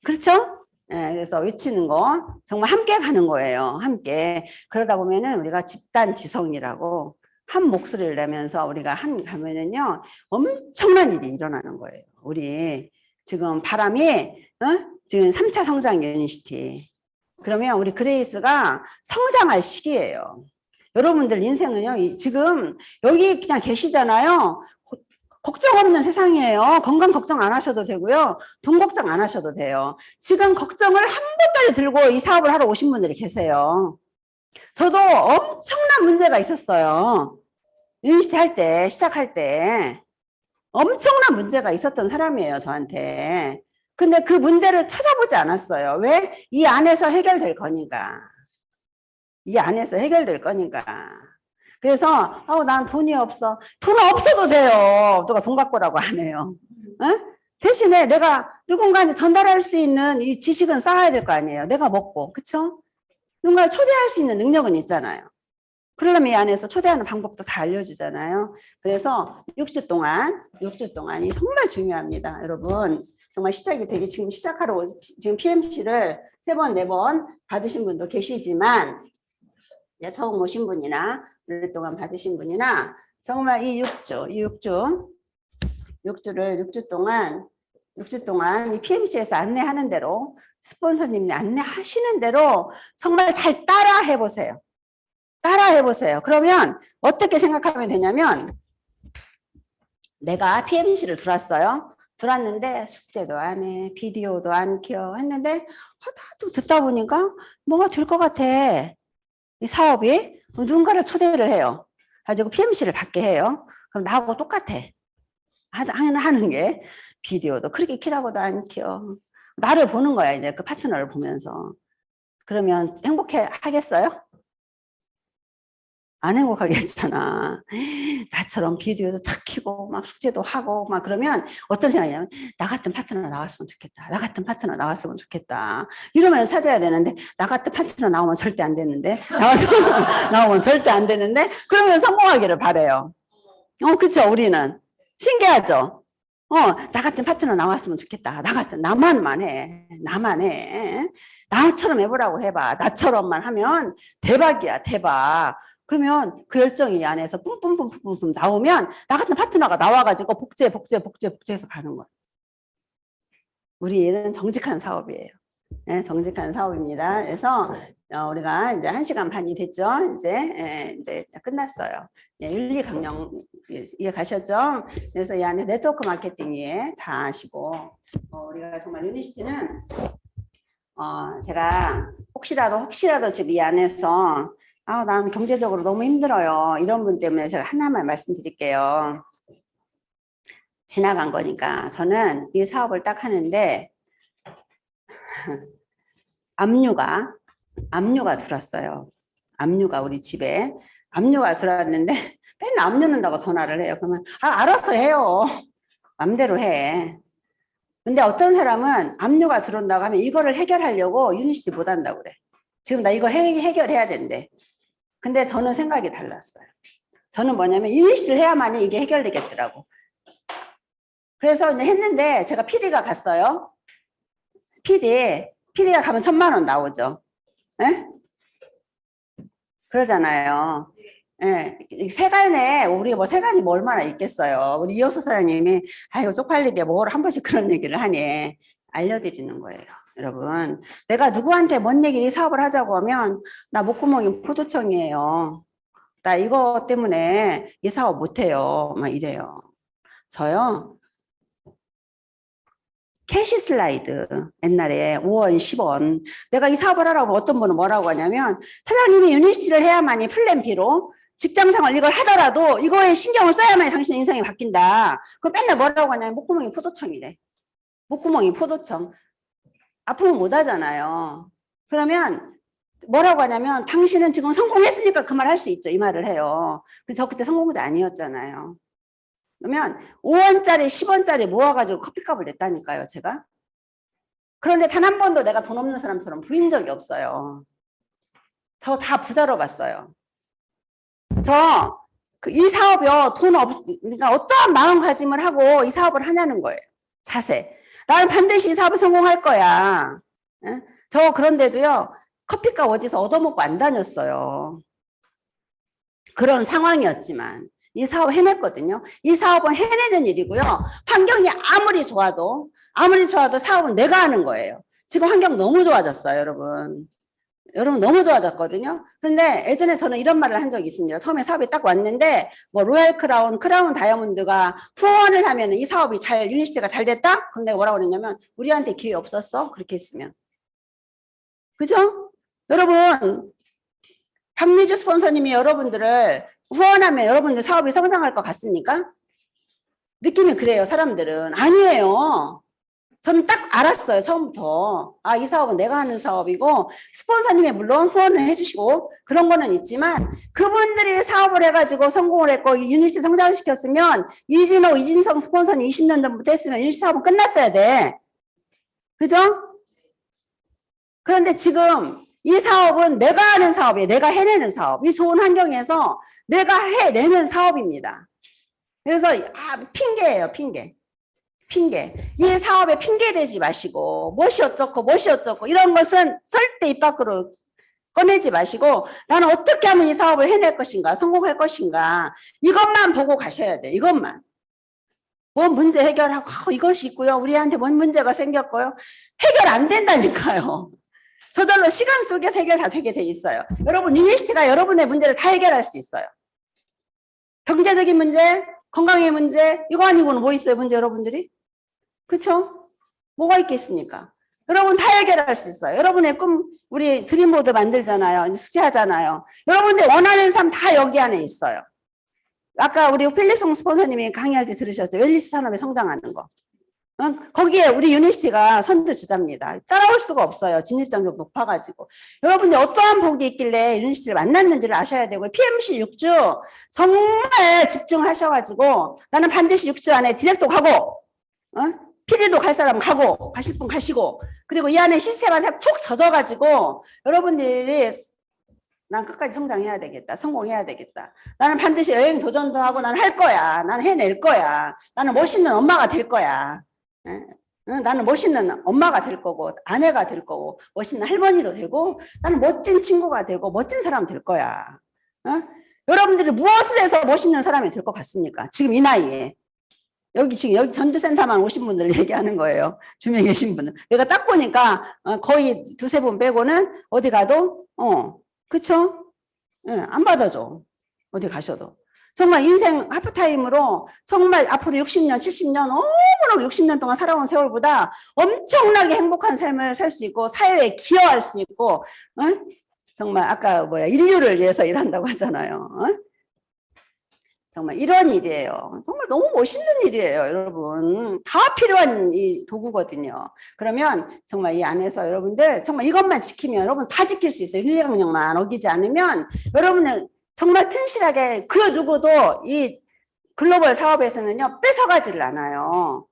그렇죠? 그래서 외치는 거 정말 함께 가는 거예요. 함께. 그러다 보면은 우리가 집단 지성이라고 한 목소리를 내면서 우리가 가면은요 엄청난 일이 일어나는 거예요. 우리 지금 바람이 지금 3차 성장 유니시티. 그러면 우리 그레이스가 성장할 시기예요. 여러분들 인생은요 지금 여기 그냥 계시잖아요. 걱정 없는 세상이에요. 건강 걱정 안 하셔도 되고요. 돈 걱정 안 하셔도 돼요. 지금 걱정을 한 보따리 들고 이 사업을 하러 오신 분들이 계세요. 저도 엄청난 문제가 있었어요. 유니시티 할 때, 시작할 때. 엄청난 문제가 있었던 사람이에요, 저한테. 근데 그 문제를 찾아보지 않았어요. 왜? 이 안에서 해결될 거니까. 이 안에서 해결될 거니까. 그래서 난 돈이 없어. 돈 없어도 돼요. 누가 돈 갖고 오라고 안 해요. 대신에 내가 누군가한테 전달할 수 있는 이 지식은 쌓아야 될 거 아니에요. 내가 먹고. 그쵸? 누군가를 초대할 수 있는 능력은 있잖아요. 그러려면 이 안에서 초대하는 방법도 다 알려주잖아요. 그래서 6주 동안이 정말 중요합니다. 여러분. 정말 시작이 되게 지금 시작하러 지금 PMC를 3번, 4번 받으신 분도 계시지만 처음 오신 분이나 오랫동안 받으신 분이나 정말 이 6주를 6주 동안 이 PMC에서 안내하는 대로 스폰서님이 안내하시는 대로 정말 잘 따라 해보세요. 그러면 어떻게 생각하면 되냐면 내가 PMC를 들어왔는데 숙제도 안 해, 비디오도 안 켜 했는데 좀 듣다 보니까 뭐가 될 것 같아. 이 사업이 누군가를 초대를 해요. 가지고 PMC를 받게 해요. 그럼 나하고 똑같아. 하는 게 비디오도 그렇게 키라고도 안 켜. 나를 보는 거야 이제 그 파트너를 보면서. 그러면 행복해 하겠어요? 안 행복하겠잖아. 나처럼 비디오도 탁 키고 막 숙제도 하고 막 그러면 어떤 생각이냐면 나 같은 파트너 나왔으면 좋겠다. 이러면 찾아야 되는데 나 같은 파트너 나오면 절대 안 되는데 나오면 절대 안 되는데 그러면 성공하기를 바래요. 그쵸 우리는 신기하죠. 나 같은 파트너 나왔으면 좋겠다. 나만 해. 나처럼 해보라고 해봐. 나처럼만 하면 대박이야, 대박. 그러면 그 열정이 안에서 뿜뿜뿜뿜뿜 나오면 나 같은 파트너가 나와가지고 복제해서 가는 거야. 우리 일은 정직한 사업이에요. 네, 정직한 사업입니다. 그래서 우리가 이제 1시간 반이 됐죠. 이제 끝났어요. 윤리 강령 이해 가셨죠? 그래서 이 안에 네트워크 마케팅에 다 아시고 우리가 정말 유니시티는 제가 혹시라도 지금 이 안에서 난 경제적으로 너무 힘들어요. 이런 분 때문에 제가 하나만 말씀드릴게요. 지나간 거니까 저는 이 사업을 딱 하는데 압류가 들었어요. 압류가 우리 집에 압류가 들어왔는데 맨날 압류 넣는다고 전화를 해요. 그러면 알아서 해요. 맘대로 해. 근데 어떤 사람은 압류가 들어온다고 하면 이거를 해결하려고 유니시티 못 한다고 그래. 지금 나 이거 해결해야 된대. 근데 저는 생각이 달랐어요. 저는 뭐냐면 유니시티를 해야만이 이게 해결되겠더라고. 그래서 했는데 제가 PD가 갔어요. PD가 가면 1,000만 원 나오죠. 예? 그러잖아요. 예, 세간에 우리 뭐 세간이 뭐 얼마나 있겠어요. 우리 이호수 사장님이 아이고 쪽팔리게 뭘 한 번씩 그런 얘기를 하니 알려드리는 거예요. 여러분, 내가 누구한테 뭔 얘기 이 사업을 하자고 하면 나 목구멍이 포도청이에요. 나 이거 때문에 이 사업 못해요. 막 이래요. 저요. 캐시 슬라이드 옛날에 5원 10원 내가 이 사업을 하라고 어떤 분은 뭐라고 하냐면 사장님이 유니시티를 해야만이 플랜 B로 직장생활 이걸 하더라도 이거에 신경을 써야만이 당신 인생이 바뀐다. 그럼 맨날 뭐라고 하냐면 목구멍이 포도청이래. 목구멍이 포도청. 앞으로 못 하잖아요. 그러면 뭐라고 하냐면 당신은 지금 성공했으니까 그 말 할 수 있죠. 이 말을 해요. 저 그때 성공자 아니었잖아요. 그러면 5원짜리 10원짜리 모아가지고 커피값을 냈다니까요. 제가. 그런데 단 한 번도 내가 돈 없는 사람처럼 보인 적이 없어요. 저 다 부자로 봤어요. 이 사업이요. 그러니까 어떠한 마음가짐을 하고 이 사업을 하냐는 거예요. 자세. 나는 반드시 이 사업을 성공할 거야. 저 그런데도요. 커피값 어디서 얻어먹고 안 다녔어요. 그런 상황이었지만 이 사업 해냈거든요. 이 사업은 해내는 일이고요. 환경이 아무리 좋아도 사업은 내가 하는 거예요. 지금 환경 너무 좋아졌어요, 여러분. 여러분 너무 좋아졌거든요. 근데 예전에 저는 이런 말을 한 적이 있습니다. 처음에 사업이 딱 왔는데 뭐 로얄 크라운 다이아몬드가 후원을 하면 이 사업이 유니시티가 잘 됐다? 그럼 내가 뭐라고 그랬냐면 우리한테 기회 없었어? 그렇게 했으면. 그죠? 여러분 박미주 스폰서님이 여러분들을 후원하면 여러분들 사업이 성장할 것 같습니까? 느낌이 그래요. 사람들은. 아니에요. 저는 딱 알았어요. 처음부터. 이 사업은 내가 하는 사업이고 스폰서님이 물론 후원을 해주시고 그런 거는 있지만 그분들이 사업을 해가지고 성공을 했고 유니시 성장시켰으면 이진성 스폰서님 20년 전부터 했으면 유니시 사업은 끝났어야 돼. 그죠? 그런데 지금 이 사업은 내가 하는 사업이에요. 내가 해내는 사업. 이 좋은 환경에서 내가 해내는 사업입니다. 그래서 핑계예요. 핑계. 이 사업에 핑계 대지 마시고 무엇이 어쩌고 이런 것은 절대 입 밖으로 꺼내지 마시고 나는 어떻게 하면 이 사업을 해낼 것인가 성공할 것인가 이것만 보고 가셔야 돼. 이것만. 뭐 문제 해결하고 이것이 있고요. 우리한테 뭔 문제가 생겼고요. 해결 안 된다니까요. 저절로 시간 속에서 해결 다 되게 돼 있어요. 여러분 유니시티가 여러분의 문제를 다 해결할 수 있어요. 경제적인 문제, 건강의 문제 이거 아니고는 뭐 있어요 문제 여러분들이? 그렇죠? 뭐가 있겠습니까? 여러분 다 해결할 수 있어요. 여러분의 꿈 우리 드림보드 만들잖아요. 숙제하잖아요. 여러분들 원하는 삶 다 여기 안에 있어요. 아까 우리 필립송 스폰서님이 강의할 때 들으셨죠? 웰리스 산업이 성장하는 거. 거기에 우리 유니시티가 선두주자입니다. 따라올 수가 없어요. 진입장 좀 높아가지고. 여러분들 어떠한 복이 있길래 유니시티를 만났는지를 아셔야 되고 PMC 6주 정말 집중하셔가지고 나는 반드시 6주 안에 디렉터 가고 PD도 갈 사람 가고 가실 분 가시고 그리고 이 안에 시스템한테 푹 젖어가지고 여러분들이 난 끝까지 성장해야 되겠다. 성공해야 되겠다. 나는 반드시 여행 도전도 하고 나는 할 거야. 나는 해낼 거야. 나는 멋있는 엄마가 될 거야. 나는 멋있는 엄마가 될 거고 아내가 될 거고 멋있는 할머니도 되고 나는 멋진 친구가 되고 멋진 사람 될 거야. 여러분들이 무엇을 해서 멋있는 사람이 될 것 같습니까? 지금 이 나이에. 여기 전두센터만 오신 분들 얘기하는 거예요. 주변에 계신 분들. 내가 딱 보니까 거의 두세 분 빼고는 어디 가도 그쵸? 안 받아줘. 어디 가셔도. 정말 인생 하프타임으로 정말 앞으로 60년, 70년, 오므로 60년 동안 살아온 세월보다 엄청나게 행복한 삶을 살 수 있고 사회에 기여할 수 있고 정말 아까 인류를 위해서 일한다고 하잖아요. 정말 이런 일이에요. 정말 너무 멋있는 일이에요, 여러분. 다 필요한 이 도구거든요. 그러면 정말 이 안에서 여러분들 정말 이것만 지키면 여러분 다 지킬 수 있어요. 윤리강령만 어기지 않으면 여러분은 정말 튼실하게 그 누구도 이 글로벌 사업에서는요, 뺏어가지를 않아요.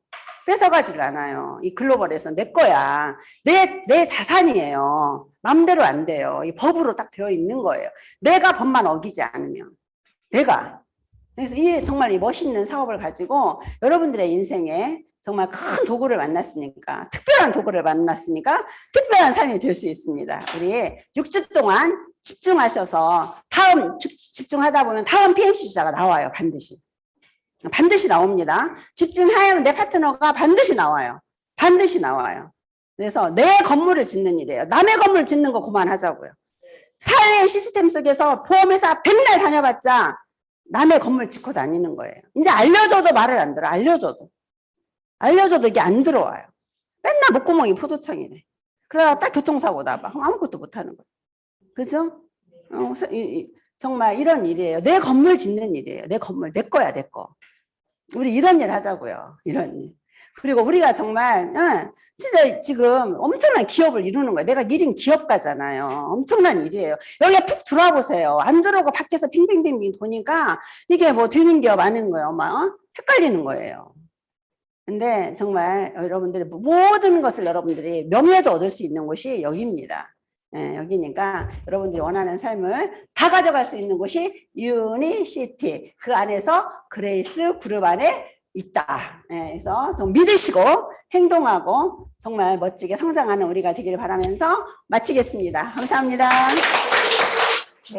뺏어가지를 않아요. 이 글로벌에서 내 거야. 내 자산이에요. 마음대로 안 돼요. 이 법으로 딱 되어 있는 거예요. 내가 법만 어기지 않으면. 내가. 그래서 이 정말 이 멋있는 사업을 가지고 여러분들의 인생에 정말 큰 도구를 만났으니까, 특별한 도구를 만났으니까 특별한 삶이 될 수 있습니다. 우리 6주 동안 집중하셔서 다음 집중하다 보면 다음 PMC 주자가 나와요. 반드시. 반드시 나옵니다. 집중하면 내 파트너가 반드시 나와요. 반드시 나와요. 그래서 내 건물을 짓는 일이에요. 남의 건물 짓는 거 그만하자고요. 사회의 시스템 속에서 보험회사 100날 다녀봤자 남의 건물 짓고 다니는 거예요. 이제 알려줘도 말을 안 들어. 알려줘도 이게 안 들어와요. 맨날 목구멍이 포도청이네. 그러다가 딱 교통사고 나봐. 아무것도 못하는 거예요. 그죠? 정말 이런 일이에요. 내 건물 짓는 일이에요. 내 건물, 내 거야, 내 거. 우리 이런 일 하자고요. 이런 일. 그리고 우리가 정말 진짜 지금 엄청난 기업을 이루는 거예요. 내가 1인 기업가잖아요. 엄청난 일이에요. 여기에 푹 들어와 보세요. 안 들어오고 밖에서 빙빙빙빙 보니까 이게 뭐 되는 기업 아닌 거예요. 막 헷갈리는 거예요. 근데 정말 여러분들이 모든 것을 여러분들이 명예도 얻을 수 있는 곳이 여기입니다. 예, 여기니까 여러분들이 원하는 삶을 다 가져갈 수 있는 곳이 유니시티. 그 안에서 그레이스 그룹 안에 있다. 예, 그래서 좀 믿으시고 행동하고 정말 멋지게 성장하는 우리가 되기를 바라면서 마치겠습니다. 감사합니다.